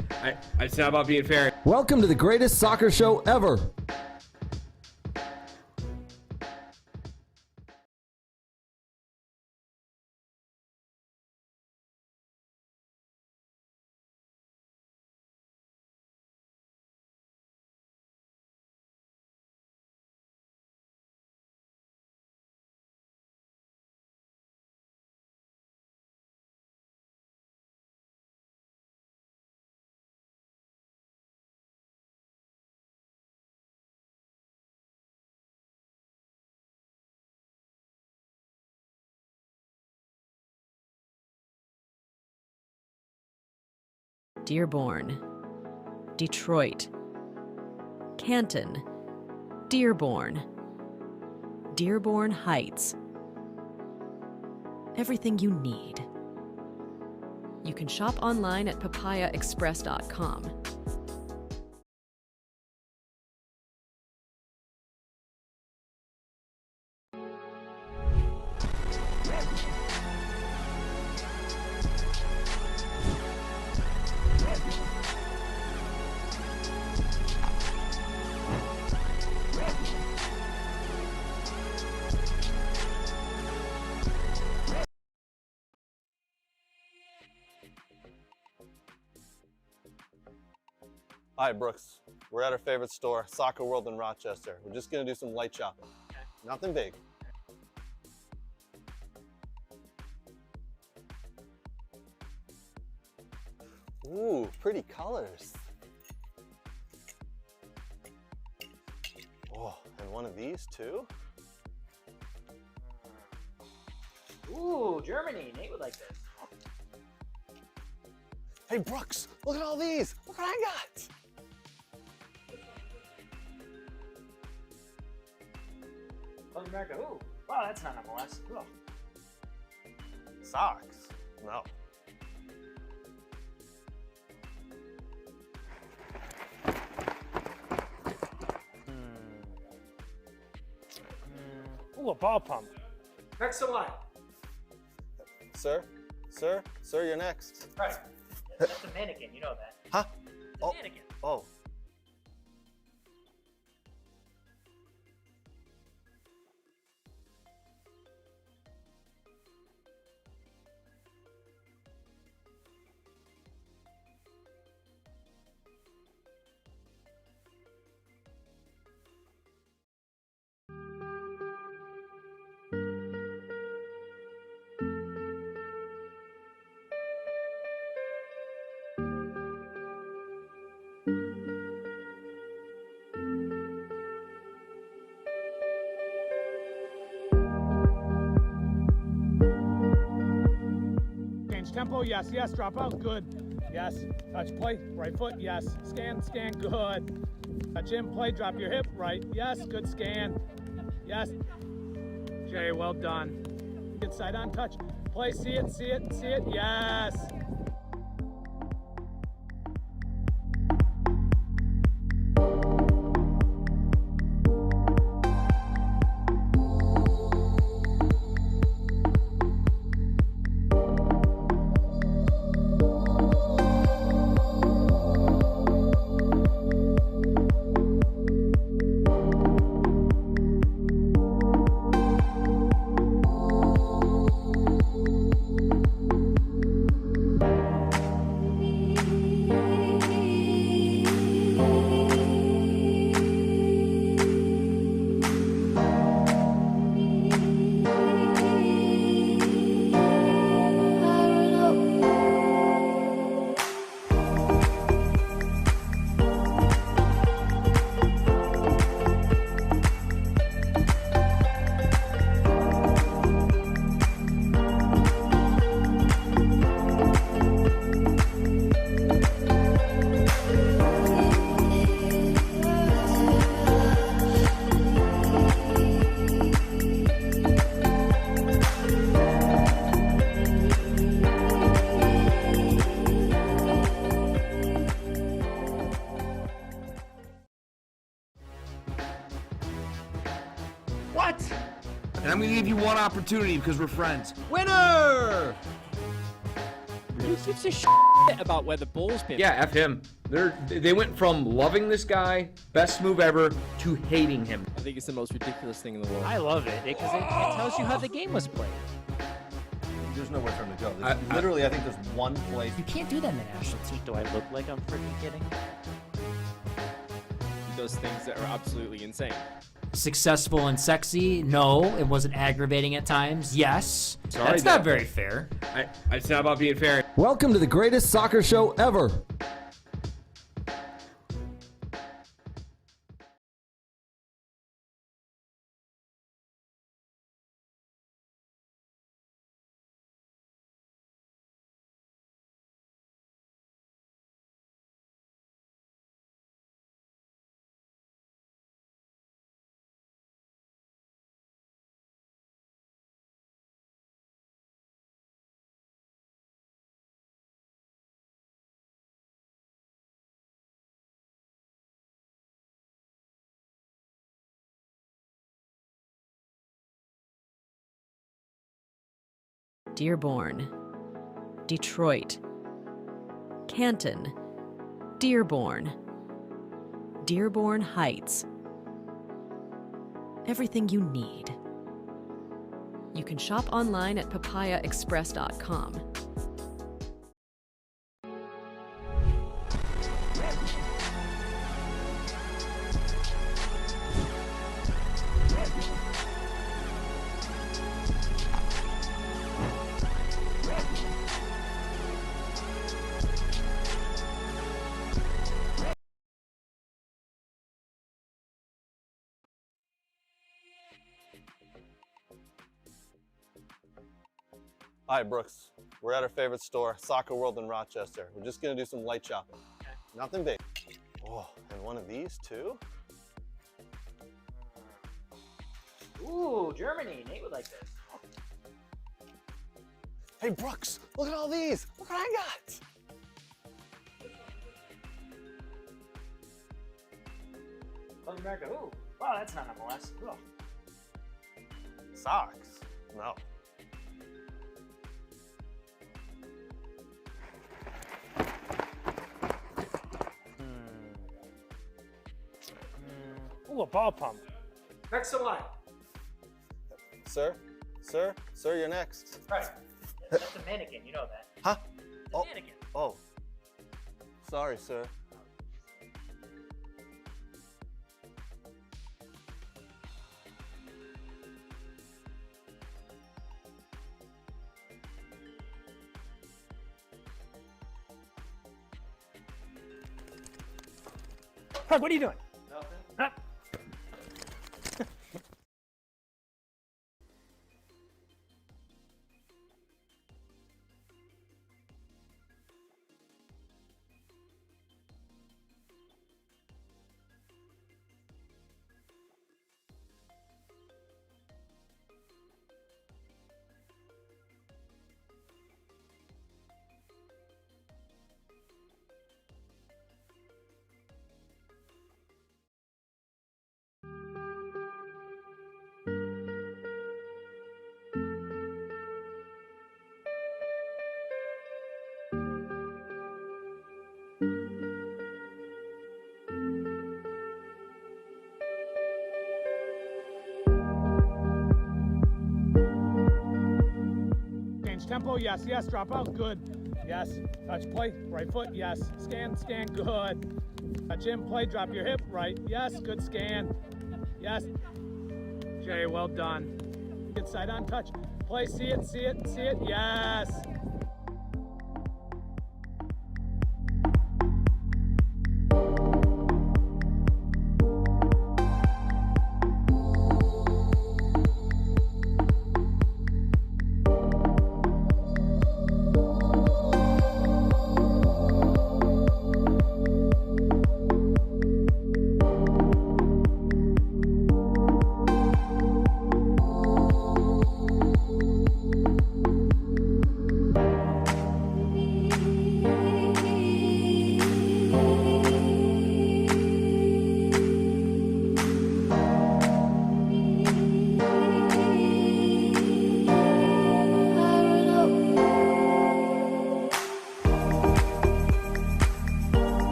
It's not about being fair. Welcome to the greatest soccer show ever. Dearborn, Detroit, Canton, Dearborn, Dearborn Heights. Everything you need. You can shop online at papayaexpress.com. Hi, Brooks. We're at our favorite store, Soccer World in Rochester. We're just gonna do some light shopping. Nothing big. Ooh, pretty colors. Oh, and one of these too? Ooh, Germany. Nate would like this. Hey, Brooks, look at all these. Look what I got. South America. Ooh, wow, that's not MLS. Cool. Socks? No. Ooh, a ball pump. Excellent. Sir, you're next. Right. That's a mannequin, you know that. Huh? It's a mannequin. Oh. tempo, yes, yes, drop out, good. Yes, touch play, right foot, yes. Scan, good. Touch in, play, drop your hip, right, yes, good scan. Yes. Jay, well done. Good side on touch. Play, see it, yes. What? And I'm gonna give you one opportunity because we're friends. Winner! Who gives a shit about where the ball's been? Yeah, F him. They went from loving this guy, best move ever, to hating him. I think it's the most ridiculous thing in the world. I love it because it tells you how the game was played. There's nowhere for him to go. Literally, I think there's one place. You can't do that in the national team. Do I look like I'm freaking kidding? He does things that are absolutely insane. Successful and sexy? No. It wasn't aggravating at times? Yes. Sorry, That's not very fair. It's not about being fair. Welcome to the greatest soccer show ever. Dearborn, Detroit, Canton, Dearborn, Dearborn Heights. Everything you need. You can shop online at papayaexpress.com. Hi, Brooks. We're at our favorite store, Soccer World in Rochester. We're just gonna do some light shopping. Nothing big. Oh, and one of these too? Ooh, Germany. Nate would like this. Hey, Brooks, look at all these. Look what I got. South America. Ooh, wow, that's not MLS. Ugh. Socks? No. Ooh, a ball pump. Next in line. Sir, you're next. Right. That's a mannequin, you know that. Huh? It's a mannequin. Oh. Sorry, sir. Craig, what are you doing? Nothing. Huh? tempo, yes, yes, drop out, good. Yes, touch play, right foot, yes. Scan, good. Jim, play, drop your hip, right, yes, good scan. Yes. Jay, well done. Good side on touch. Play, see it, yes.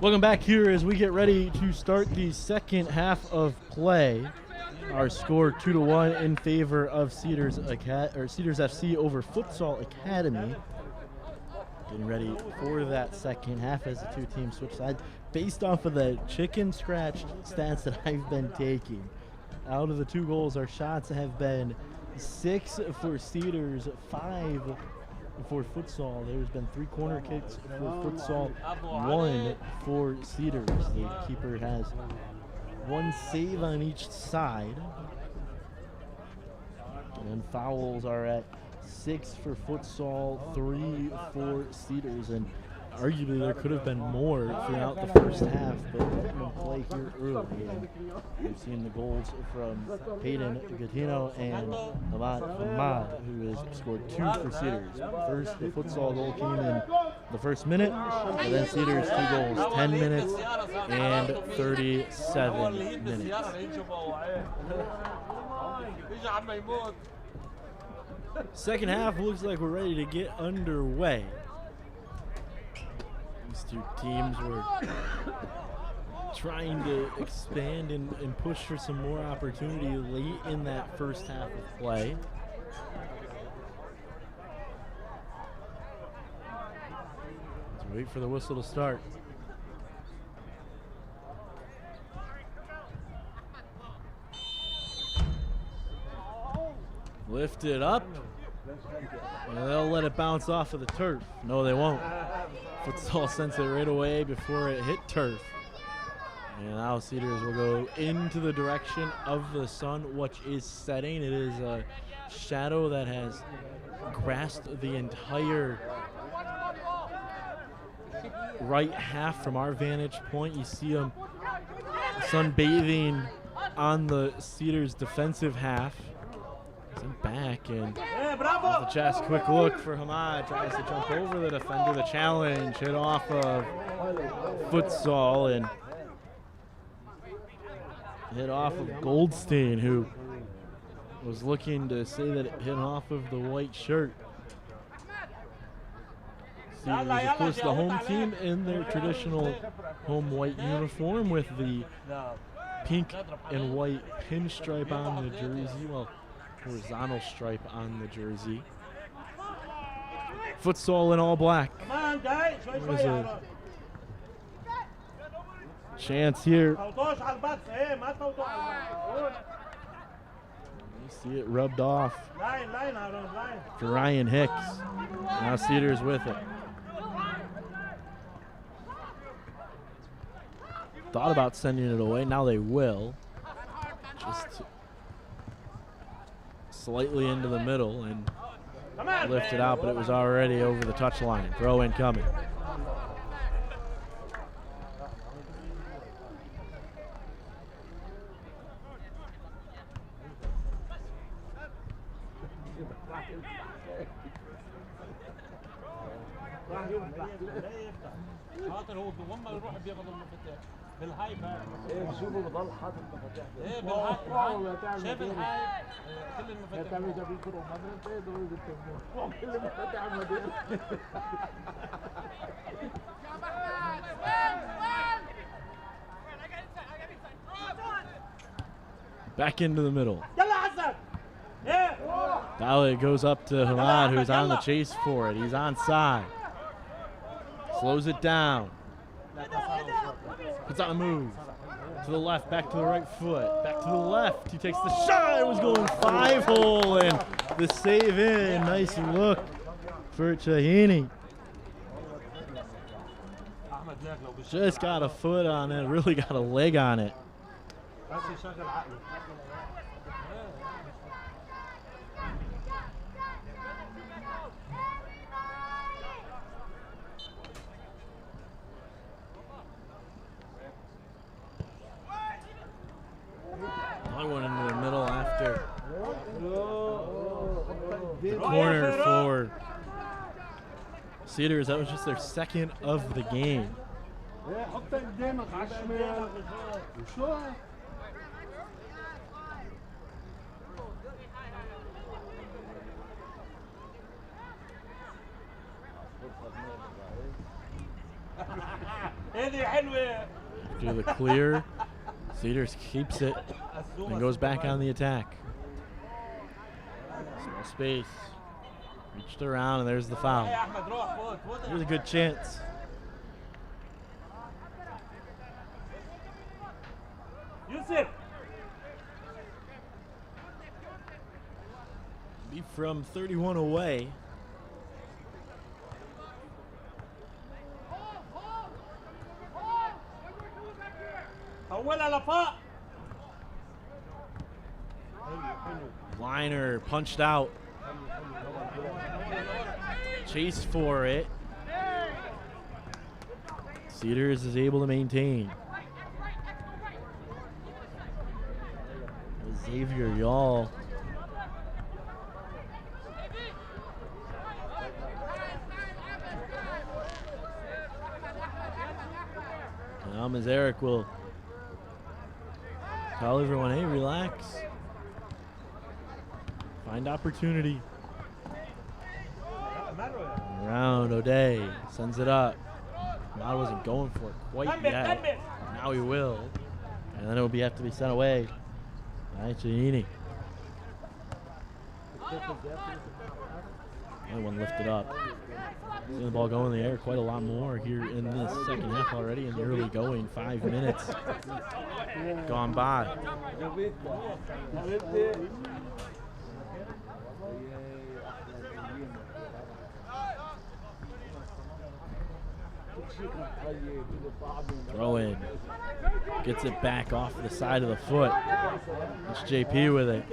Welcome back here as we get ready to start the second half of play. Our score 2-1 in favor of Cedars FC over Futsal Academy. Getting ready for that second half as the two teams switch sides. Based off of the chicken scratch stats that I've been taking, out of the 2 goals, our shots have been 6 for Cedars, 5 for Futsal. There's been 3 corner kicks for Futsal, 1 for Cedars. The keeper has 1 save on each side. And fouls are at 6 for Futsal, 3 for Cedars. And arguably there could have been more throughout the first half, but letting them play here early. And we've seen the goals from Hayden Gattino and Ahmad, who has scored 2 for Cedars. First, the Futsal goal came in the first minute, and then Cedars 2 goals, 10 minutes and 37 minutes. Second half looks like we're ready to get underway. These 2 teams were trying to expand and push for some more opportunity late in that first half of play. Let's wait for the whistle to start. Lift it up, and they'll let it bounce off of the turf. No, they won't. Futsal sends it right away before it hit turf. And now Cedars will go into the direction of the sun, which is setting. It is a shadow that has grasped the entire right half from our vantage point. You see them sunbathing on the Cedars defensive half. Back and off the chest, quick look for Hamad, tries to jump over the defender. The challenge hit off of Futsal and hit off of Goldstein, who was looking to say that it hit off of the white shirt. Cedars, of course, the home team in their traditional home white uniform with the pink and white pinstripe on the jersey. Well, horizontal stripe on the jersey. Futsal in all black. There's a chance here. You see it rubbed off to Ryan Hicks. Now Cedars with it. Thought about sending it away. Now they will. Just slightly into the middle and lift it out, but it was already over the touchline. Throw in coming. شاطر هو وما يروح بياخد المفاتيح بالهاي بقى. ايه بشوفه بضل حاطط مفاتيح. ايه بالهاي شايف الهاي كل المفاتيح. تعمل جابين كرة ومدرسة ايه دول التموين. كل المفاتيح المدينة. Back into the middle. Now it goes up to Hamad, who's on the chase for it. He's onside. Slows it down. Puts on a move. To the left, back to the right foot. Back to the left. He takes the shot. It was going 5-hole, and the save in. Nice look for Chahini. Just got a foot on it. Really got a leg on it. Another one into the middle after the corner for Cedars. That was just their second of the game. After the clear, Cedars keeps it and goes back on the attack. Small space. Reached around, and there's the foul. Here's a good chance. Yusuf! Be from 31 away. Liner punched out. Chase for it. Cedars is able to maintain. Xavier Y'all. Now Ms. Eric will tell everyone, hey, relax. Find opportunity. Around O'Day sends it up. Ahmad wasn't going for it quite yet. Now he will. And then it will have to be sent away by Chianini. Only one lifted up. Seeing the ball go in the air quite a lot more here in this second half already in the early going. 5 minutes gone by. Throw in. Gets it back off the side of the foot. It's JP with it.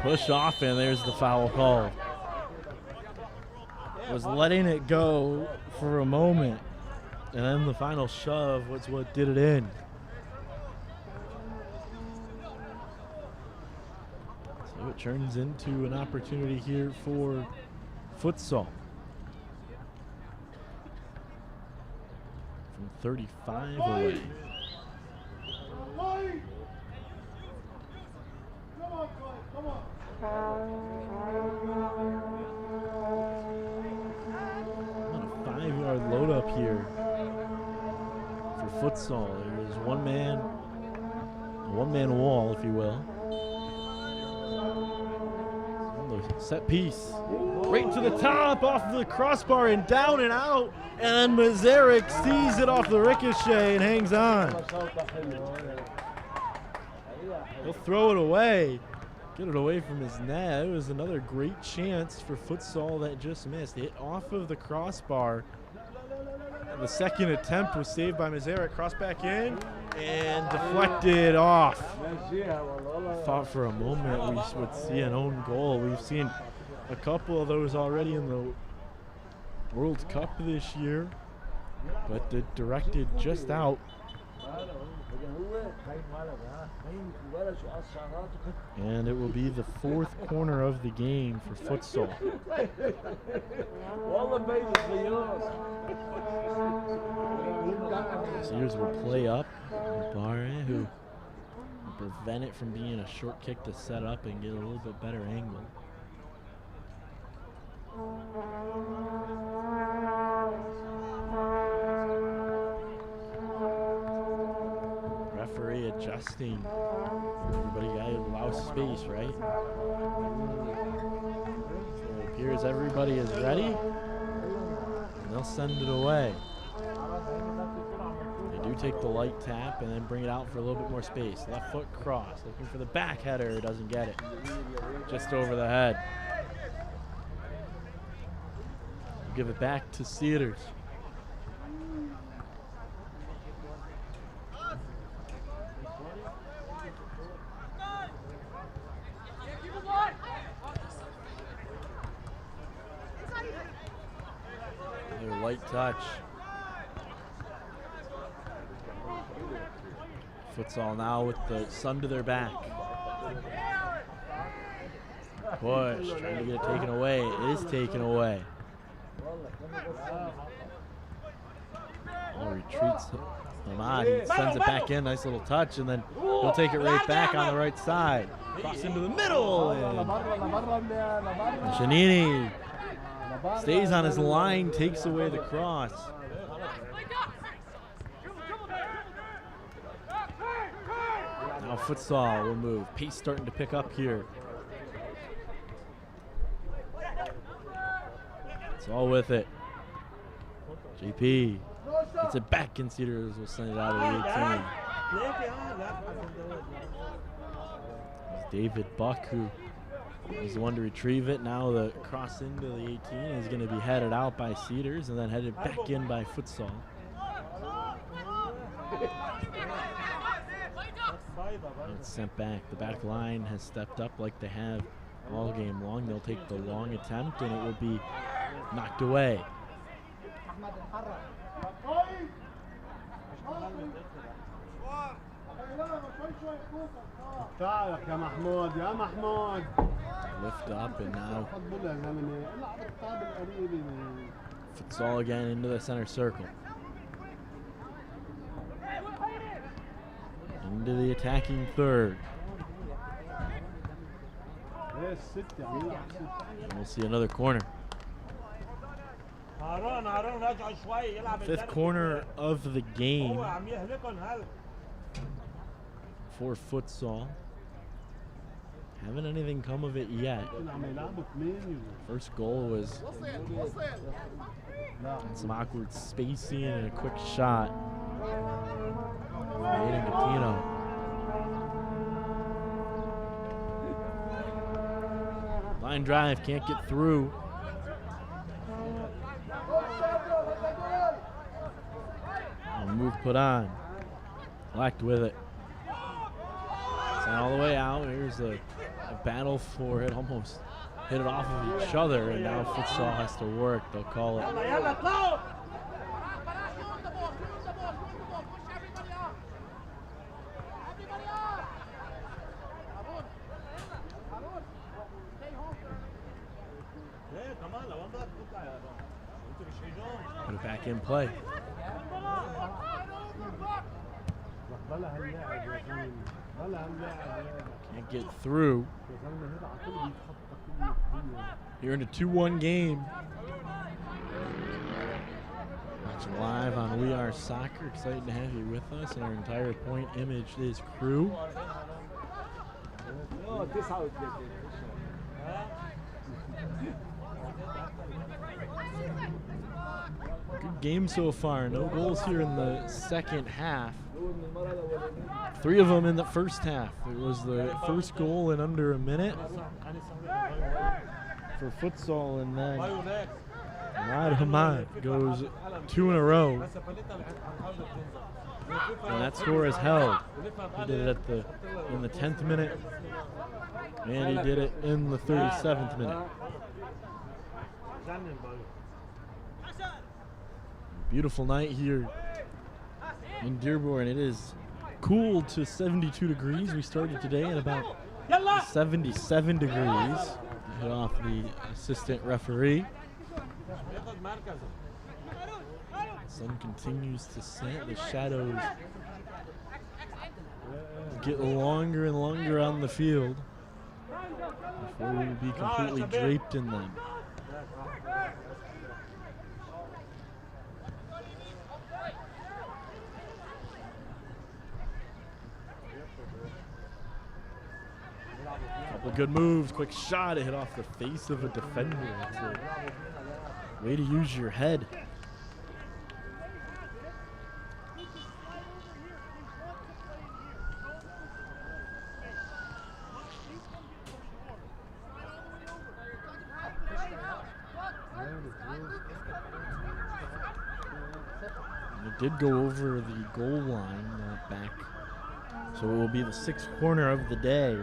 Push off, and there's the foul call. Was letting it go for a moment, and then the final shove was what did it in. So it turns into an opportunity here for futsal. From 35 away. About a 5-yard load up here for futsal. There's a one-man wall, if you will. The set piece. Right to the top, off the crossbar and down and out. And Mazarek sees it off the ricochet and hangs on. He'll throw it away. Get it away from his net. It was another great chance for futsal that just missed. Hit off of the crossbar. The second attempt was saved by Mazarek. Cross back in and deflected off. I thought for a moment we would see an own goal. We've seen a couple of those already in the World Cup this year, but it directed just out And it will be the 4th corner of the game for Futsal. Cedars will play up. Barre, who will prevent it from being a short kick to set up and get a little bit better angle. Referee adjusting. Everybody got to allow space, right? So it appears everybody is ready. And they'll send it away. They do take the light tap and then bring it out for a little bit more space. Left foot cross, looking for the back header, doesn't get it. Just over the head. We'll give it back to Cedars. Another light touch. Futsal now with the sun to their back. Push, trying to get it taken away. It is taken away. Oh, retreats Ahmad. He sends it back in. Nice little touch, and then he'll take it right back on the right side. Cross into the middle. And Shanini stays on his line, takes away the cross. Now Futsal will move. Pace starting to pick up here. It's all with it. JP gets it back, and Cedars will send it out of the 18. David Buck, who is the one to retrieve it. Now the cross into the 18 is going to be headed out by Cedars and then headed back in by Futsal. It's sent back. The back line has stepped up like they have all game long. They'll take the long attempt, and it will be knocked away. Lift up, and now Futsal again into the center circle. Into the attacking third. And we'll see another corner. 5th corner of the game for Futsal. Haven't anything come of it yet. First goal was some awkward spacing and a quick shot. Aiden Gatino. Line drive, can't get through. Move put on. Blacked with it. Sent all the way out. Here's a battle for it. Almost hit it off of each other, and now Futsal has to work. They'll call it. Put it back in play. Can't get through. You're in a 2-1 game. Watching live on We Are Soccer. Excited to have you with us and our entire Point Image is crew. Good game so far. No goals here in the second half. 3 of them in the first half. It was the first goal in under a minute for Futsal, and then Rad Hamad goes 2 in a row. And that score is held. He did it in the 10th minute, and he did it in the 37th minute. Beautiful night here In Dearborn, it is cool to 72 degrees. We started today at about 77 degrees. Hit off the assistant referee. Sun continues to set. The shadows get longer and longer on the field before we will be completely draped in them. Couple good moves, quick shot, it hit off the face of a defender. That's a way to use your head. And it did go over the goal line back, so it will be the sixth corner of the day.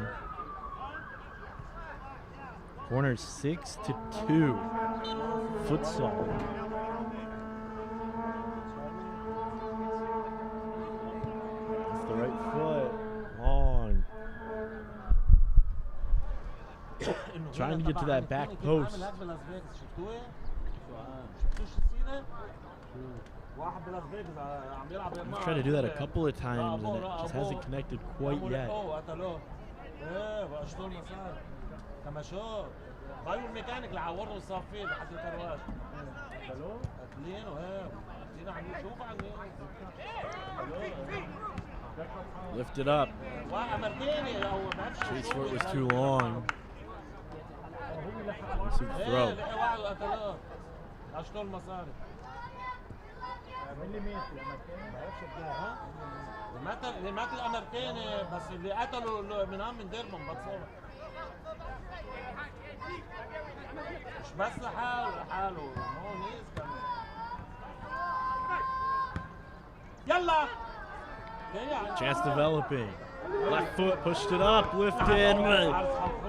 Corner 6-2. Futsal. Off the right foot. Long. Trying to get to that back post. I've tried to do that a couple of times and it just hasn't connected quite yet. Lift it up. Chase for it was too long. Let's see the throw. Chance developing. Left foot pushed it up, lifted.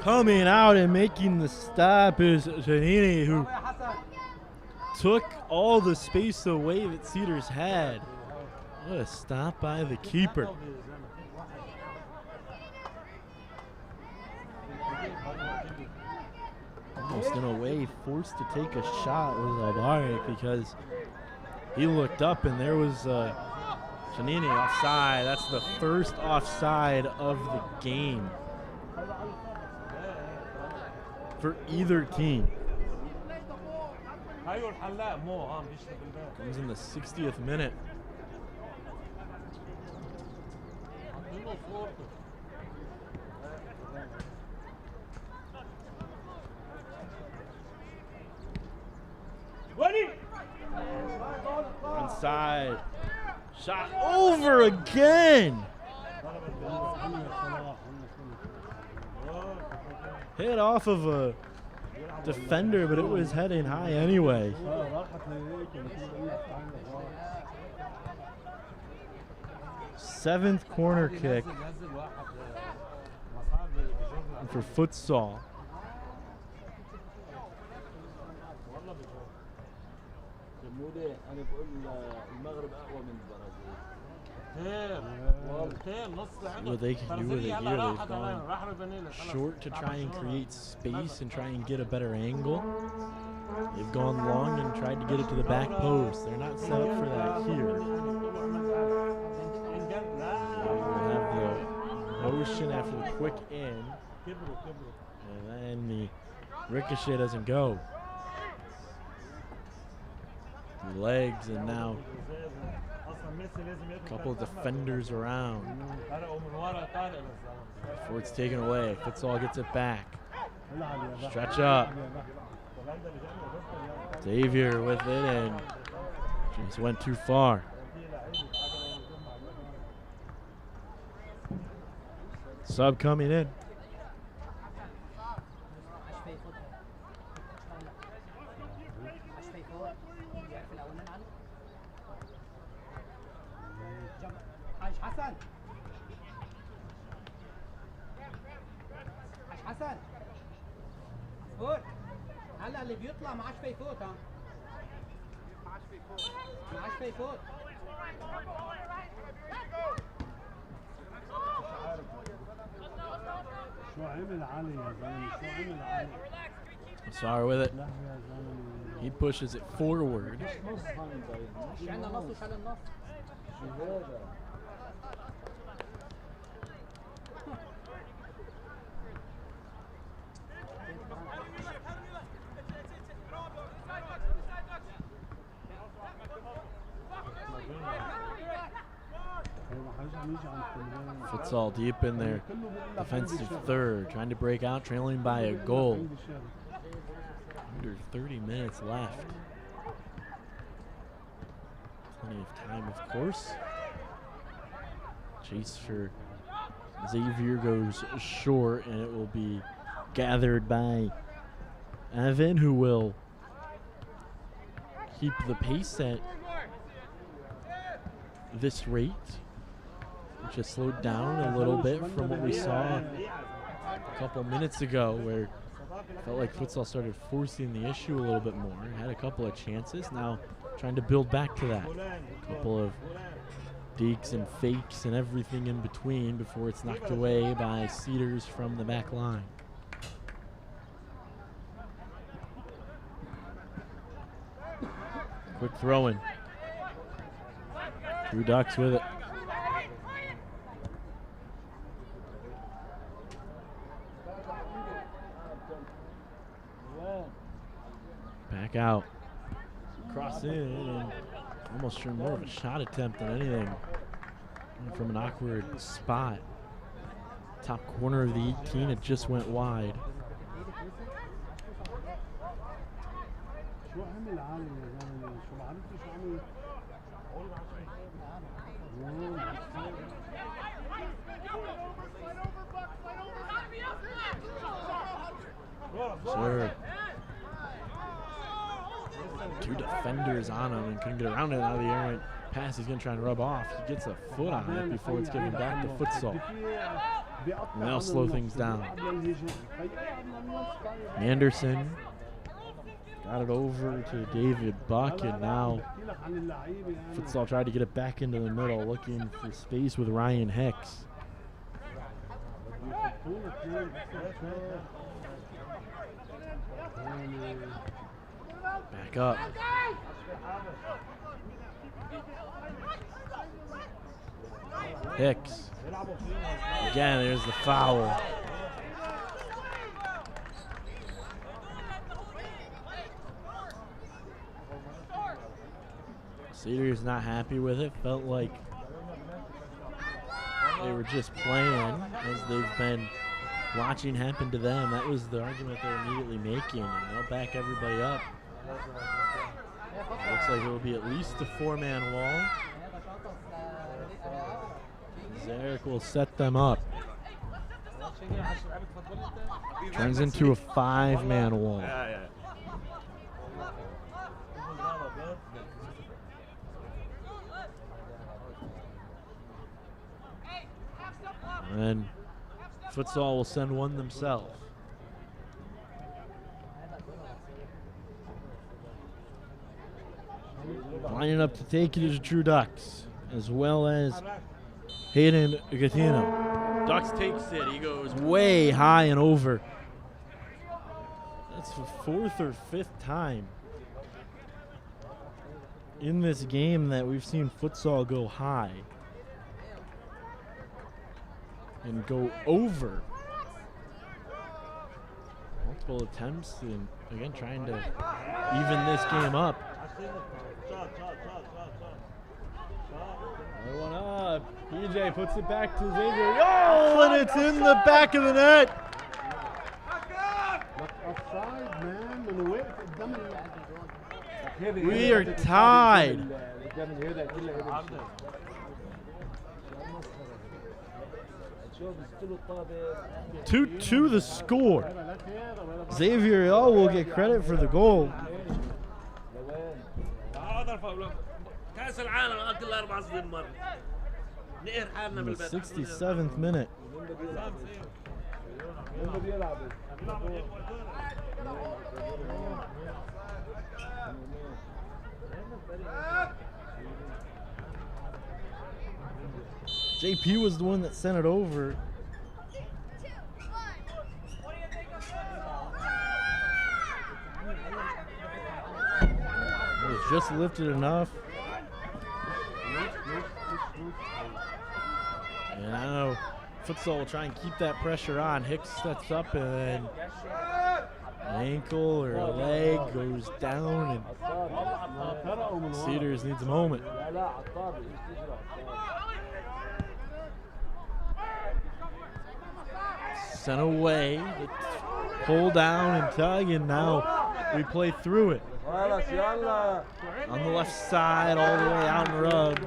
Coming out and making the stop is Janini, who took all the space away that Cedars had. What a stop by the keeper. Almost in a way forced to take a shot was Albarik because he looked up and there was Janini offside. That's the first offside of the game for either team. Comes in the 60th minute. Inside. Shot over again. Hit off of a defender, but it was heading high anyway. Seventh corner kick for Futsal. See what they can do with it here. They've gone short to try and create space and try and get a better angle. They've gone long and tried to get it to the back post. They're not set up for that here. They have the motion after the quick in, and then the ricochet doesn't go. The legs, and now a couple of defenders around. Before it's taken away, Futsal gets it back. Stretch up. Xavier with it, and just went too far. Sub coming in. حسن فوت هلا اللي بيطلع ما عادش فيفوت ها ما عادش فيفوت Sorry with it. He pushes it forward. Futsal deep in their defensive third, trying to break out, trailing by a goal. Under 30 minutes left. Plenty of time, of course. Chase for Xavier goes short, and it will be gathered by Evan, who will keep the pace at this rate, which has slowed down a little bit from what we saw a couple minutes ago, where it felt like Futsal started forcing the issue a little bit more. Had a couple of chances, now trying to build back to that. A couple of digs and fakes and everything in between before it's knocked away by Cedars from the back line. Quick throw in. Two Ducks with it. Back out. Cross in and almost sure more of a shot attempt than anything. From an awkward spot. Top corner of the 18, it just went wide. Sure. Two defenders on him and couldn't get around it. Out of the errant pass, he's going to try and rub off. He gets a foot on it before it's given back to Futsal. And they'll slow things down. Anderson got it over to David Buck, and now Futsal tried to get it back into the middle, looking for space with Ryan Hicks. Back up. Hicks. Again, there's the foul. Cedars not happy with it. Felt like they were just playing as they've been watching happen to them. That was the argument they're immediately making, and they'll back everybody up. Looks like it will be at least a four-man wall. Zarek will set them up. Turns into a five-man wall. And then Futsal will send one themselves. Lining up to take it is True Ducks, as well as Hayden Gatino. Ducks takes it. He goes way high and over. That's the fourth or fifth time in this game that we've seen Futsal go high and go over. Multiple attempts, and again trying to even this game up. Another one up. PJ puts it back to Xavier. Oh, and it's in the back of the net. We are tied. 2-2 the score. Xavier will get credit for the goal. In the 67th minute. JP was the one that sent it over. It was just lifted enough. And now Futsal will try and keep that pressure on. Hicks steps up and then an ankle or a leg goes down, and Cedars needs a moment. Sent away, pull down and tug, and now we play through it. On the left side, all the way out and rug.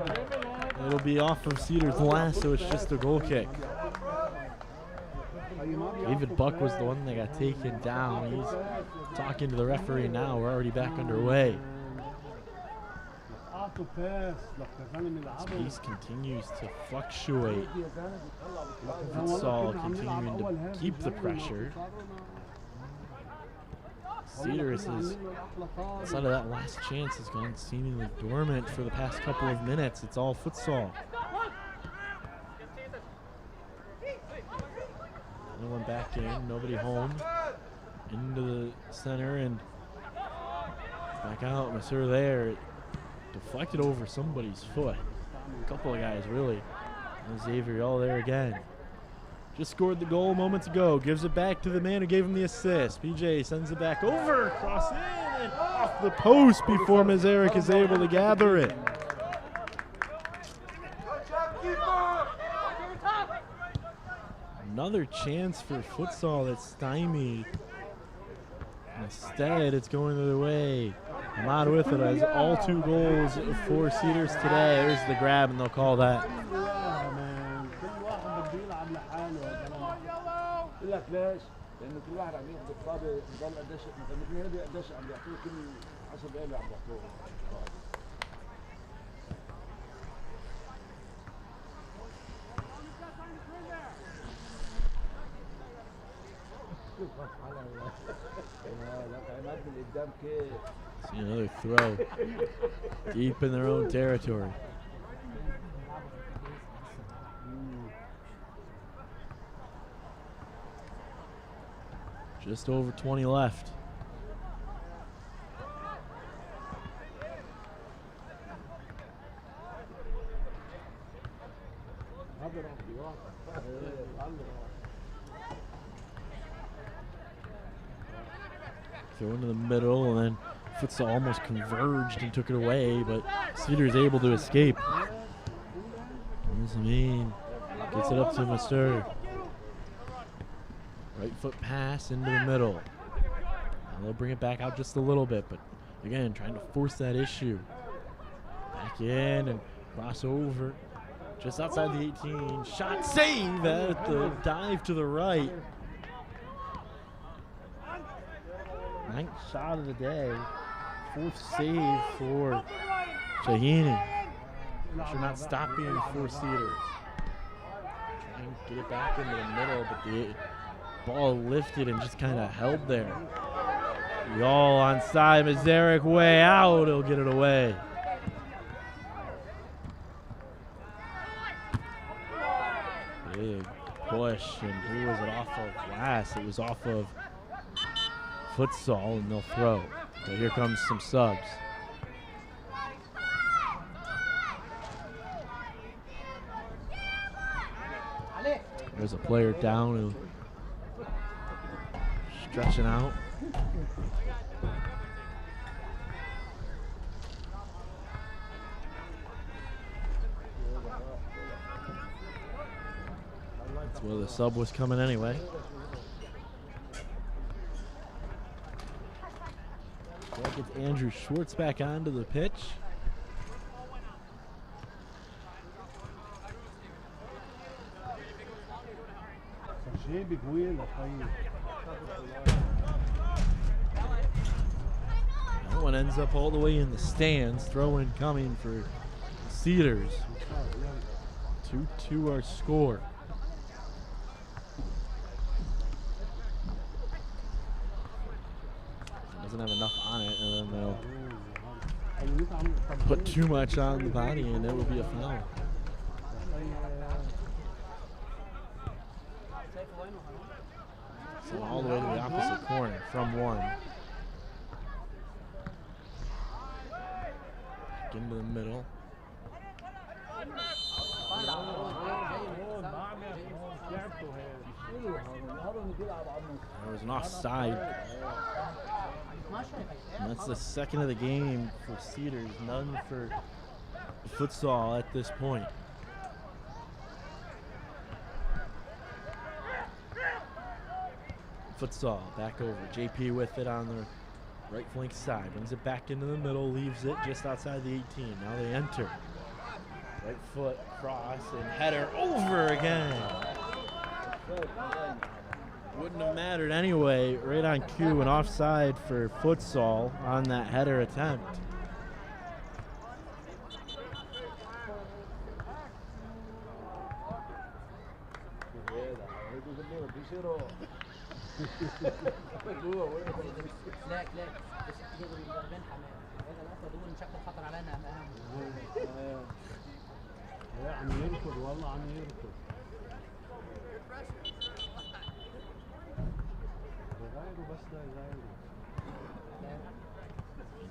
It'll be off of Cedars' last, so it's just a goal kick. David Buck was the one that got taken down. He's talking to the referee now. We're already back underway. This piece continues to fluctuate. Futsal continuing to keep the pressure. Cedars is, outside of that last chance, has gone seemingly dormant for the past couple of minutes. It's all Futsal. No one back in, nobody home. Into the center and back out. Masur there. It deflected over somebody's foot. A couple of guys, really. And Xavier all there again. Just scored the goal moments ago. Gives it back to the man who gave him the assist. PJ sends it back over, cross in, and off the post before Mazarek is able to gather it. Another chance for Futsal that's stymied. Instead, it's going the other way. Ahmad with it has all 2 goals for Cedars today. There's the grab, and they'll call that. See another throw deep in their own territory. Just over 20 left. Throw into the middle, and then Futsal almost converged and took it away, but Cedars able to escape. Amin gets it up to Mr. Right foot pass into the middle. Now they'll bring it back out just a little bit, but again, trying to force that issue. Back in and cross over. Just outside the 18. Shot save at the dive to the right. 9th shot of the day. 4th save for Shahini. Should not stop being for Cedars. Trying to get it back into the middle, but the ball lifted and just kind of held there. Y'all on side. Mazarek way out. He'll get it away. Big push, and who was it off of last? It was off of Futsal, and they'll throw. So here comes some subs. There's a player down who stretching out. That's where the sub was coming anyway. That gets Andrew Schwartz back onto the pitch. That one ends up all the way in the stands. Throw-in coming for Cedars. 2-2 our score. Doesn't have enough on it, and then they'll put too much on the body, and it will be a foul. So all the way to the opposite corner from one. Back into the middle. There was an offside. And that's the second of the game for Cedars, none for Futsal at this point. Futsal back over. JP with it on the right flank side. Brings it back into the middle, leaves it just outside the 18. Now they enter. Right foot cross and header over again. Wouldn't have mattered anyway. Right on cue and offside for Futsal on that header attempt.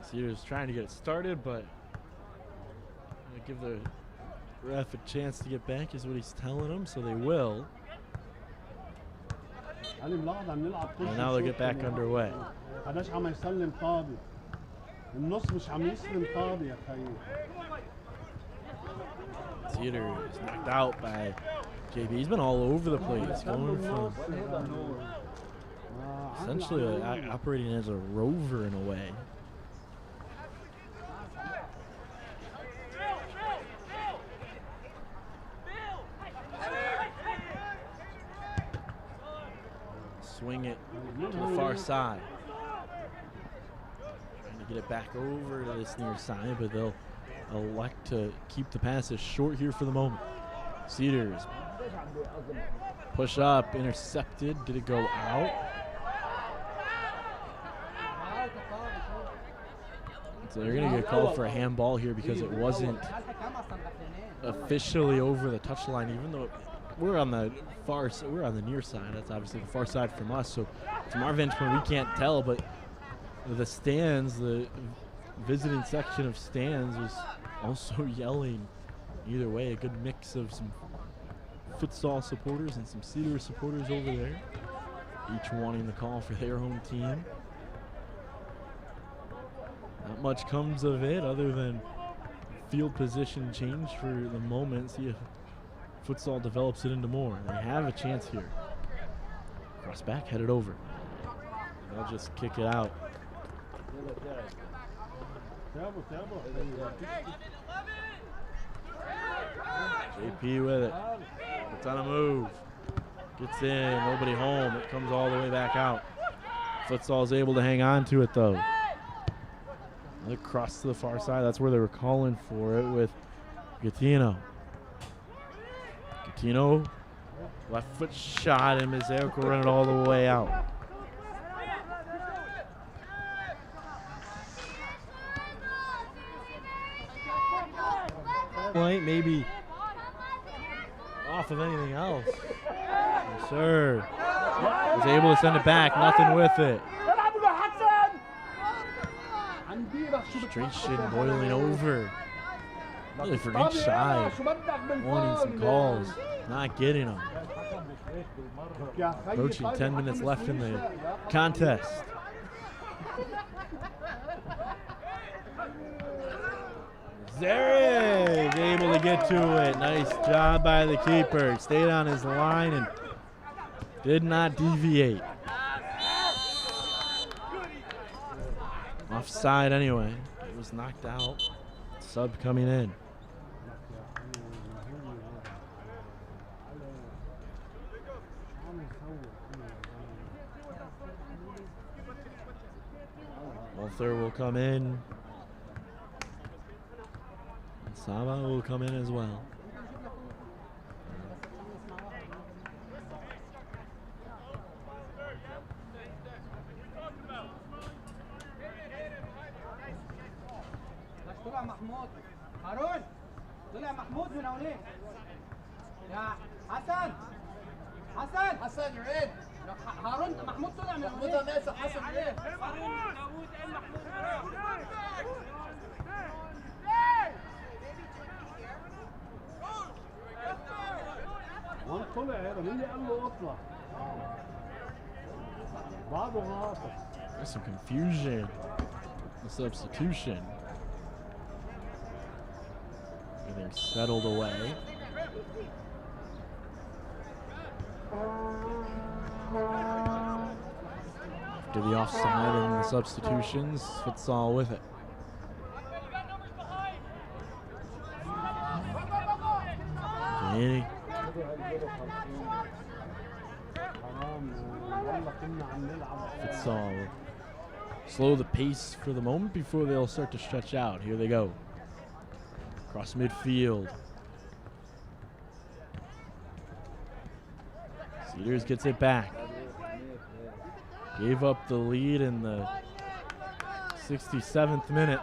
Cedars trying to get it started, but give the ref a chance to get back is what he's telling them, so they will. And now they'll get back underway. Cedars knocked out by JB. He's been all over the place, going from essentially operating as a rover in a way. Swing it to the far side. Trying to get it back over to this near side, but they'll elect to keep the passes short here for the moment. Cedars push up, intercepted. Did it go out? So they're going to get called for a handball here because it wasn't officially over the touchline, even though we're on the we're on the near side. That's obviously the far side from us. So from our vantage point, we can't tell, but the stands, the visiting section of stands was also yelling either way. A good mix of some Futsal supporters and some Cedars supporters over there, each wanting the call for their own team. Not much comes of it other than field position change for the moment. See if Futsal develops it into more. They have a chance here. Cross back, headed over. They'll just kick it out. JP with it. It's on a move. Gets in, nobody home. It comes all the way back out. Futsal's able to hang on to it though. Another cross to the far side. That's where they were calling for it with Gattino. Gattino, left foot shot, and Mizeo will run it all the way out. Point maybe off of anything else. Yes, sir. Was able to send it back, nothing with it. Frustration boiling over. Really for each side. Wanting some calls, not getting them. Approaching 10 minutes left in the contest. Zerig able to get to it. Nice job by the keeper. Stayed on his line and did not deviate. Offside anyway. It was knocked out. Sub coming in. Walther will come in. And Saba will come in as well. طلع محمود هارون طلع محمود من هونيك يا حسن حسن you're in. هارون محمود طلع من محمود ناسف حسن ايه؟ وين طلع هذا؟ مين اللي قال له اطلع؟ بعضه غلط. There's some confusion. The substitution. Getting settled away. After the offside and the substitutions, Futsal with it. Danny. Futsal slow the pace for the moment before they'll start to stretch out. Here they go. Across midfield. Cedars gets it back. Gave up the lead in the 67th minute.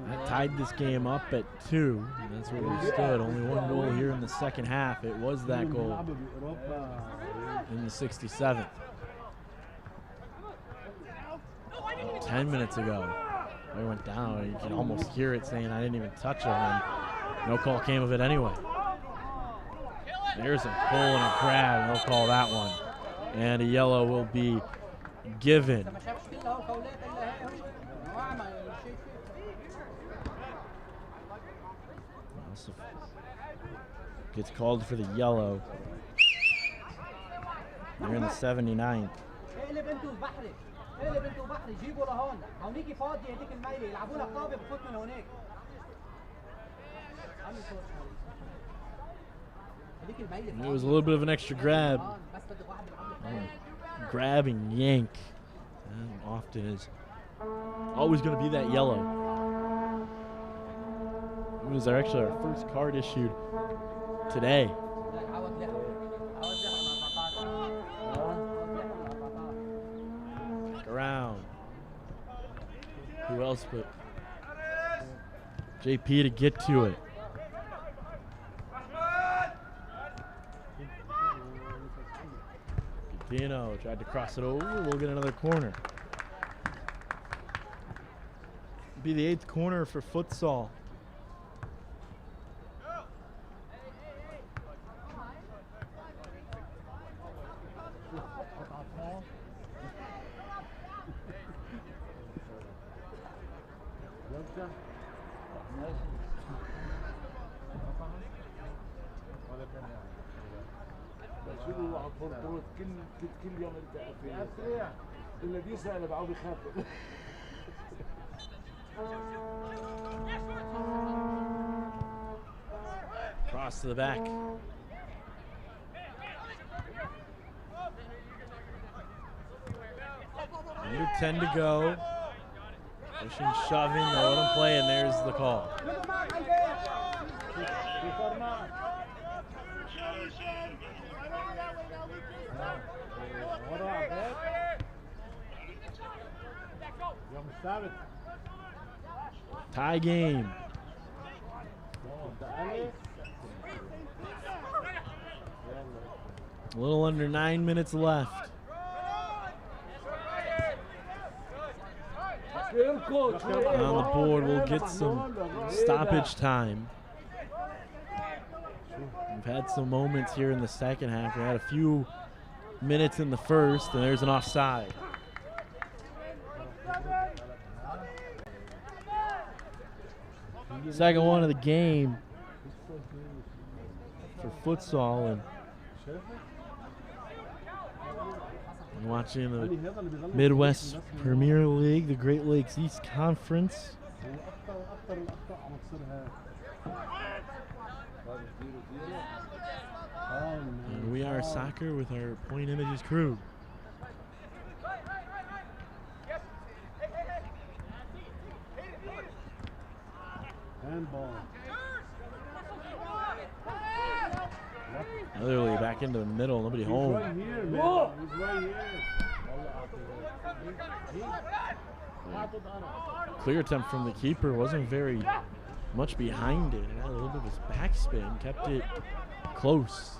That tied this game up at 2, and that's where we stood. Only one goal here in the second half. It was that goal in the 67th. 10 minutes ago, we went down. You can almost hear it saying, I didn't even touch him, and no call came of it anyway. There's a pull and a grab, and they'll call that one. And a yellow will be given. Gets called for the yellow. They're in the 79th. It was a little bit of an extra grab. Grab and yank. And often is always going to be that yellow. It was actually our first card issued today. Back around. Who else but JP to get to it. Dino tried to cross it over. We'll get another corner. Be the 8th corner for Futsal. كل يوم انت اسرع اللي بيسرع اللي بعوض يخاف. Cross to the back. Under 10 to go. Pushing, shoving, they let him play, and there's the call. Tie game. A little under 9 minutes left. On the board, we'll get some stoppage time. We've had some moments here in the second half. We had a few minutes in the first, and there's an offside. Second one of the game for Futsal, and watching the Midwest Premier League, the Great Lakes East Conference. And we are soccer with our Point Images crew. Handball. Literally back into the middle, nobody home. Right here, man. He's right here. Clear attempt from the keeper, wasn't very much behind it. Had a little bit of his backspin, kept it close.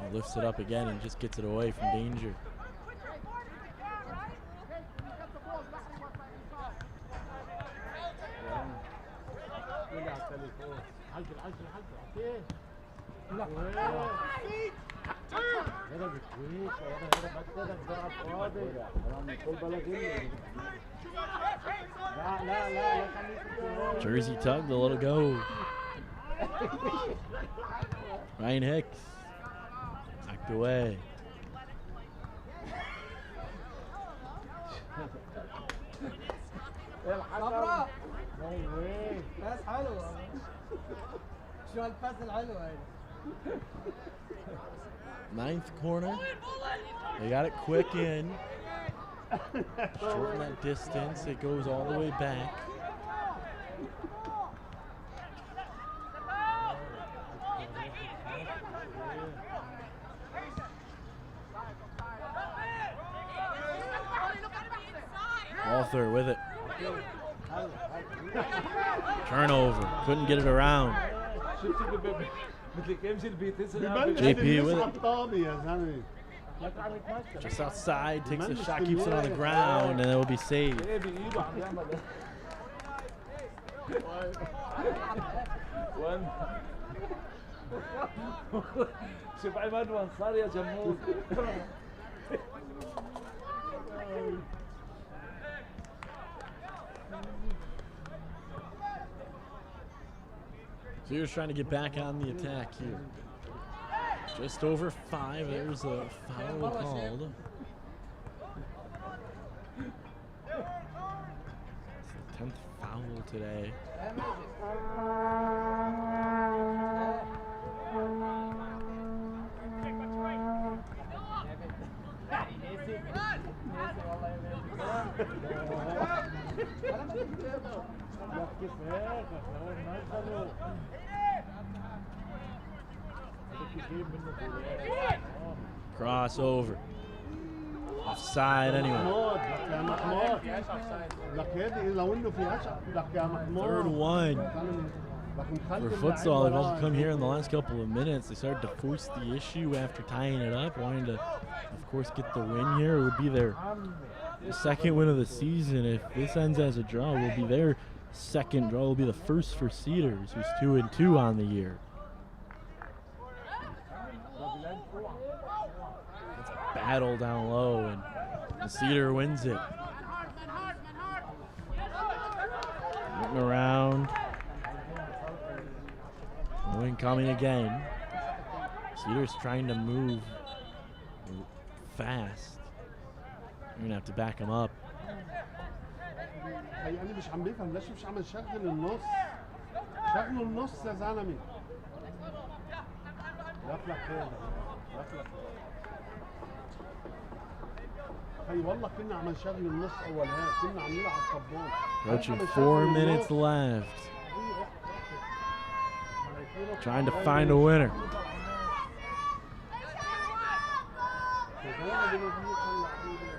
He lifts it up again and just gets it away from danger. Jersey tug to let it go. Ryan Hicks knocked away. صبرا بس حلوة شو هالباس الحلوة هاي 9th corner. They got it quick in. Shorten that distance. It goes all the way back. Walther with it. Turnover. Couldn't get it around. JP with it. Just outside, takes a shot, keeps it on the ground, and it will be saved. شوف عماد وين صار يا جمهور. Cedars trying to get back on the attack here. Just over 5. There's a foul called. It's the 10th foul today. Crossover. Offside anyway. 3rd one. For Futsal, they've also come here in the last couple of minutes. They started to force the issue after tying it up, wanting to, of course, get the win here. It would be their second win of the season. If this ends as a draw, it will be their second draw. It will be the first for Cedars, who's 2-2 on the year. It's a battle down low, and the Cedar wins it. Looking around. Win coming again. Cedars trying to move fast. You're going to have to back him up. أنا مش عم بفهم ليش مش عم نشغل النص. شغلوا النص يا زلمة. لك كده. لك. هي والله كنا عم نشغل النص أول هيك كنا عم نلعب طبون. Approaching 4 minutes left. Trying to find a winner.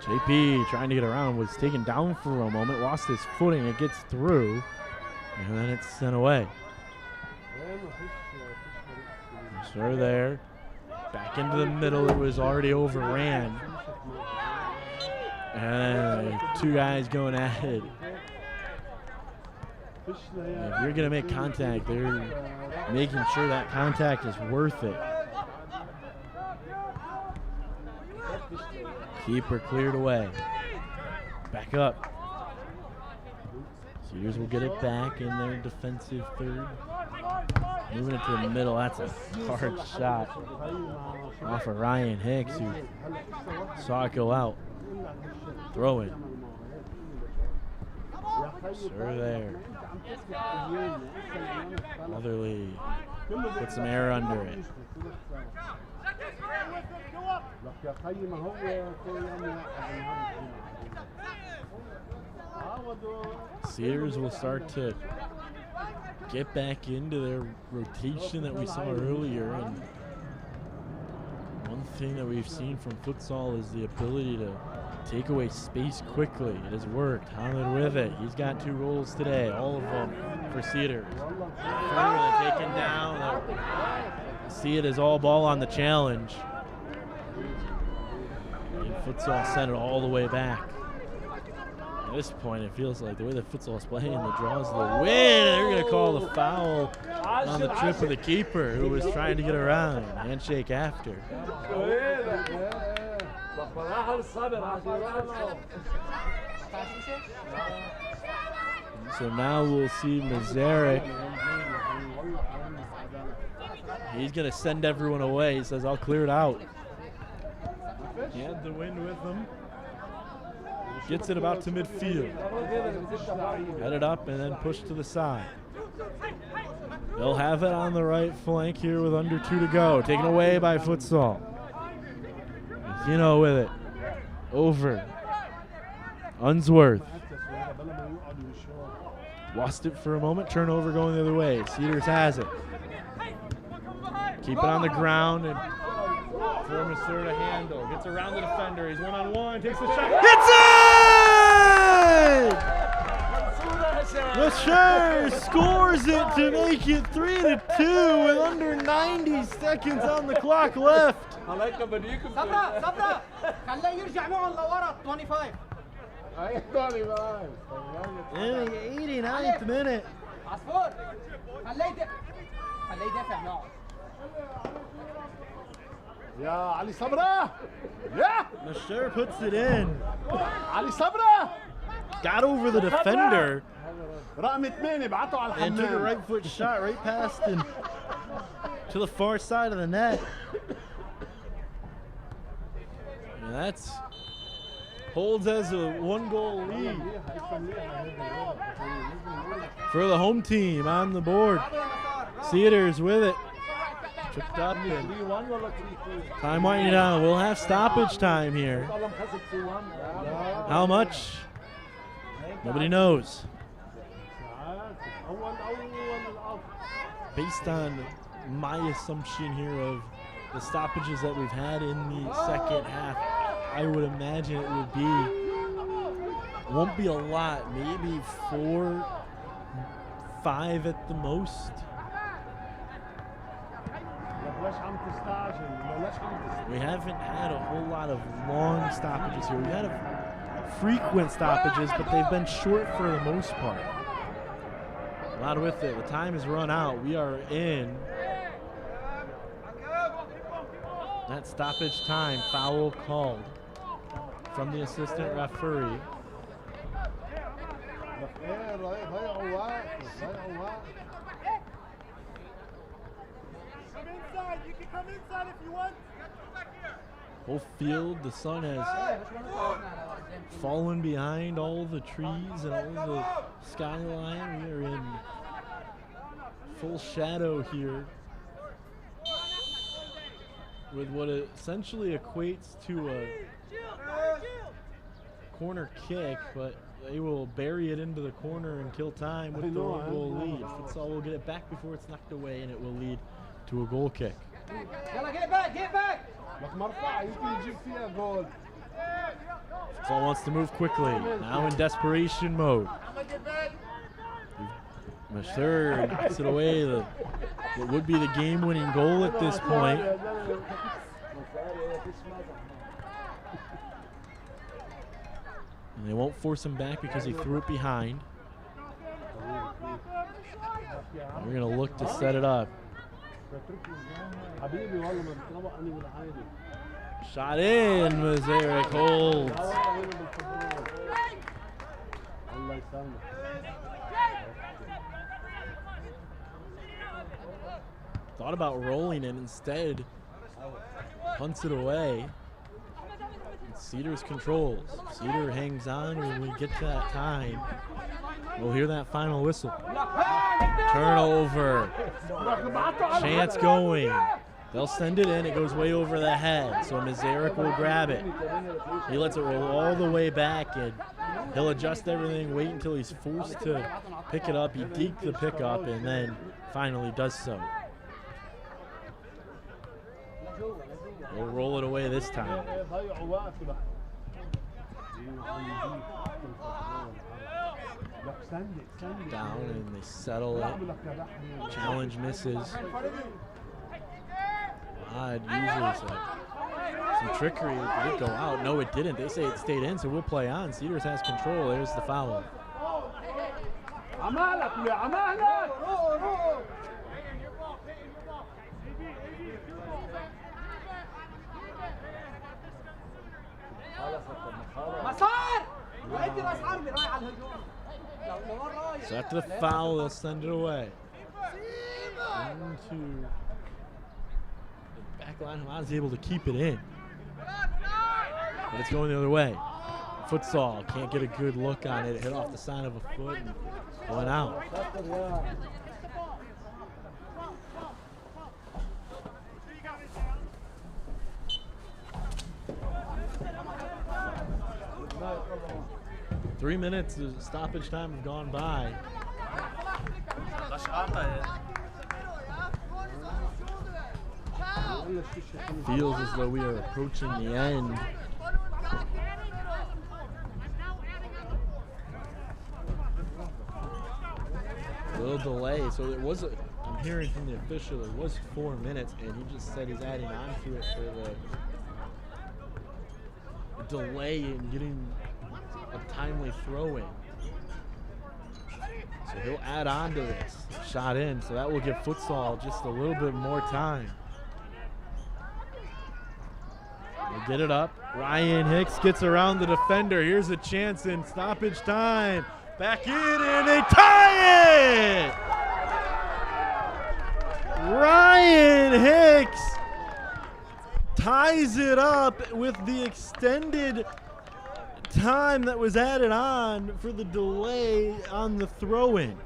JP trying to get around, was taken down for a moment, lost his footing, it gets through, and then it's sent away. Sure there. Back into the middle, it was already overran. And 2 guys going at it. If you're going to make contact, they're making sure that contact is worth it. Keeper cleared away. Back up. Cedars will get it back in their defensive 3rd. Moving it to the middle. That's a hard shot off of Ryan Hicks, who saw it go out. Throw in. Sure there. Motherly put some air under it. Cedars will start to get back into their rotation that we saw earlier, and thing that we've seen from futsal is the ability to take away space quickly. It has worked. Hamid with it. He's got 2 goals today, all of them for Cedars. Further taken down. See it as all ball on the challenge. And futsal sent it all the way back. At this point, it feels like the way that futsal is playing, the draws the win. They're going to call the foul on the trip of the keeper who was trying to get around. Handshake after. So now we'll see Mazarek. He's going to send everyone away. He says, I'll clear it out. He had the wind with him. Gets it about to midfield. Headed up and then pushed to the side. They'll have it on the right flank here with under 2 to go. Taken away by futsal. With it. Over. Unsworth. Lost it for a moment. Turnover going the other way. Cedars has it. Keep it on the ground and for Masur to handle. Gets around the defender. He's one-on-one. Takes the shot. Hits it! Masur scores it to make it 3-2 with under 90 seconds on the clock left. صبرا خليه يرجع معهم لورا 25. In the 89th minute. عصفور خليه يدافع معهم. يا علي صبرا. Yeah. Masur puts it in. علي صبرا. Got over the defender. رقم 8 بعته على الحمام. And took a right foot shot right past him to the far side of the net. And that's holds as a 1-goal lead for the home team on the board. Cedars with it. Tripped up and time winding down. We'll have stoppage time here. How much? Nobody knows. Based on my assumption here of the stoppages that we've had in the second half, I would imagine it would be, won't be a lot, maybe 4, 5 at the most. We haven't had a whole lot of long stoppages here. We've had frequent stoppages, but they've been short for the most part. Not with it. The time has run out. We are in that stoppage time. Foul called from the assistant referee. You can come inside if you want. Whole field, the sun has fallen behind all the trees and all the skyline. We are in full shadow here with what essentially equates to a corner kick, but they will bury it into the corner and kill time with the 1-goal lead. Futsal will get it back before it's knocked away, and it will lead to a goal kick. Get back! Futsal wants to move quickly, now in desperation mode. Masur knocks it away. What would be the game-winning goal at this point. And they won't force him back because he threw it behind. We're going to look to set it up. Shot in, Mazarek holds. Thought about rolling it, instead punts it away. Cedars controls. Cedar hangs on when we get to that time. We'll hear that final whistle. Turnover. Chance going. They'll send it in. It goes way over the head. So Mazarek will grab it. He lets it roll all the way back, and he'll adjust everything, wait until he's forced to pick it up. He deked the pickup and then finally does so. They'll roll it away this time. Down and they settle it. Challenge misses. Odd uses some trickery. Did it go out? No, it didn't. They say it stayed in, so we'll play on. Cedars has control. There's the foul. So after the foul, they'll send it away. Into the back line. Hamad's able to keep it in. But it's going the other way. Futsal can't get a good look on it. It hit off the side of a foot and went out. Three minutes of stoppage time have gone by. Feels as though we are approaching the end. A little delay, so it was, I'm hearing from the official, it was 4 minutes, and he just said he's adding on to it for the delay in getting a timely throw in. So he'll add on to this. Shot in, so that will give Futsal just a little bit more time. They get it up. Ryan Hicks gets around the defender. Here's a chance in stoppage time. Back in and they tie it! Ryan Hicks ties it up with the extended time that was added on for the delay on the throw-in.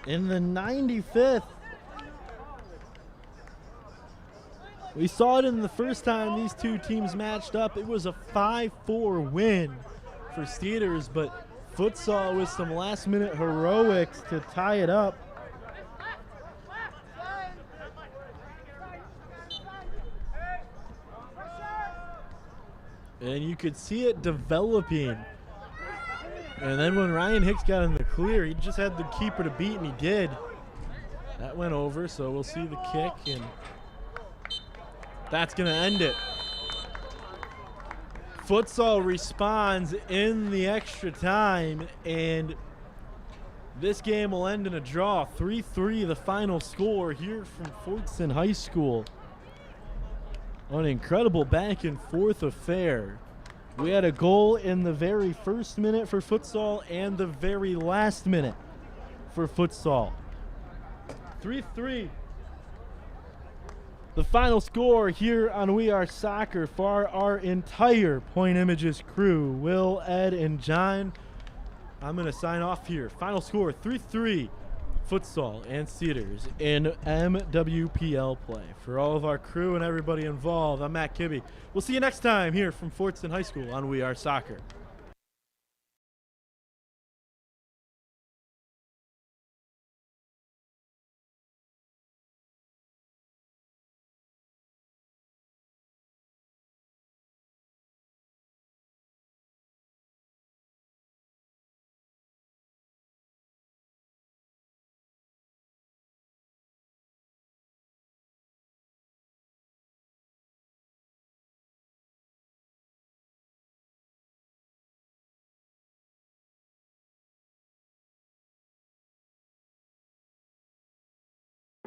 In the 95th, we saw it in the first time these two teams matched up. It was a 5-4 win for Cedars, but Futsal with some last-minute heroics to tie it up. And you could see it developing. And then when Ryan Hicks got in the clear, he just had the keeper to beat, and he did. That went over, so we'll see the kick, and that's going to end it. Futsal responds in the extra time, and this game will end in a draw. 3-3 the final score here from Fordson High School. An incredible back and forth affair. We had a goal in the very first minute for Futsal and the very last minute for Futsal. 3-3. The final score here on We Are Soccer for our entire Point Images crew. Will, Ed, and John. I'm going to sign off here. Final score 3-3. Futsal and Cedars in MWPL play. For all of our crew and everybody involved, I'm Matt Kibbe. We'll see you next time here from Fordson High School on We Are Soccer.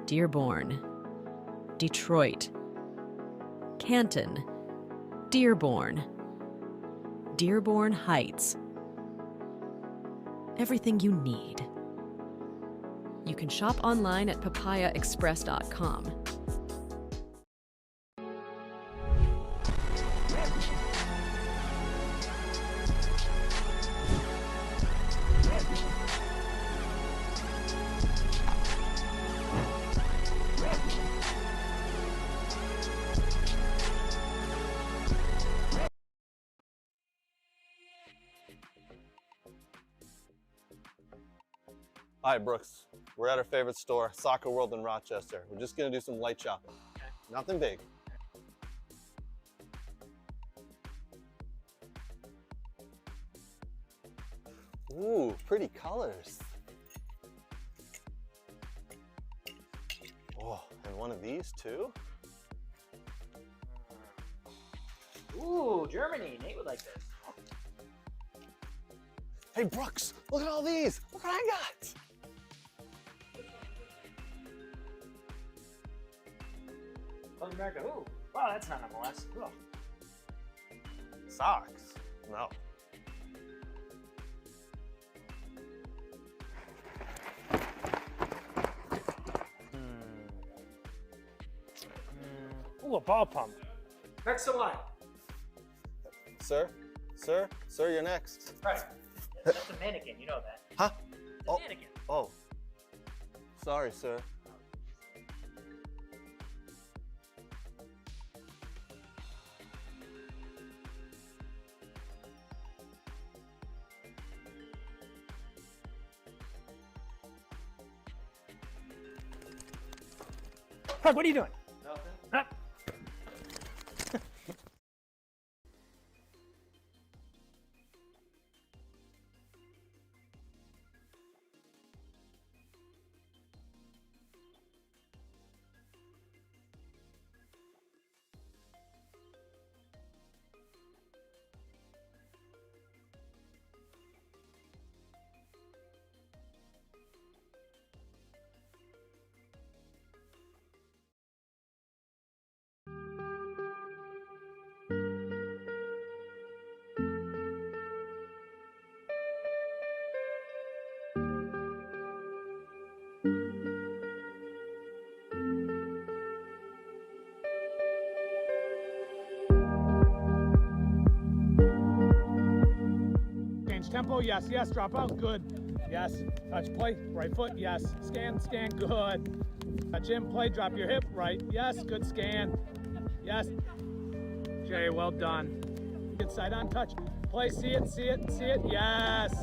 Dearborn, Detroit, Canton, Dearborn, Dearborn Heights. Everything you need. You can shop online at papayaexpress.com. Hi, Brooks. we're at our favorite store, Soccer World in Rochester. We're just gonna do some light shopping. Nothing big. Ooh, pretty colors. Oh, and one of these too? Ooh, Germany. Nate would like this. Hey Brooks, look at all these. Look what I got. Southern America. Ooh, wow, that's not MLS. Ugh. Socks? No. Ooh, a ball pump. Next in line. Sir, you're next. Right. That's a mannequin, you know that. Huh? It's a mannequin. Oh. Sorry, sir. Craig, what are you doing? Nothing. Huh? Tempo, yes, yes, drop out, good. Yes, touch play, right foot, yes. Scan, good. Touch in, play, drop your hip, right, yes, good scan. Yes. Jay, well done. Good side on touch. Play, see it, yes.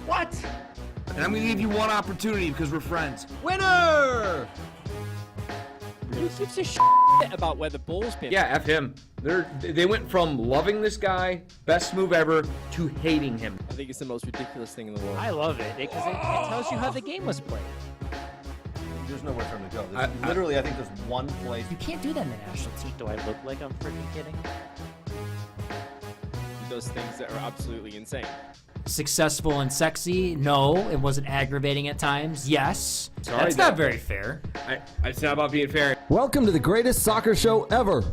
What? And I'm gonna give you one opportunity because we're friends. Winner! Who gives a about where the ball's been? Yeah, F him. They went from loving this guy, best move ever, to hating him. I think it's the most ridiculous thing in the world. I love it because it tells you how the game was played. There's nowhere for him to go. Literally, I think there's one place. You can't do that in the national team. Do I look like I'm freaking kidding? He does things that are absolutely insane. Successful and sexy? No. It wasn't aggravating at times? Yes. Sorry, That's not very fair. It's not about being fair. Welcome to the greatest soccer show ever.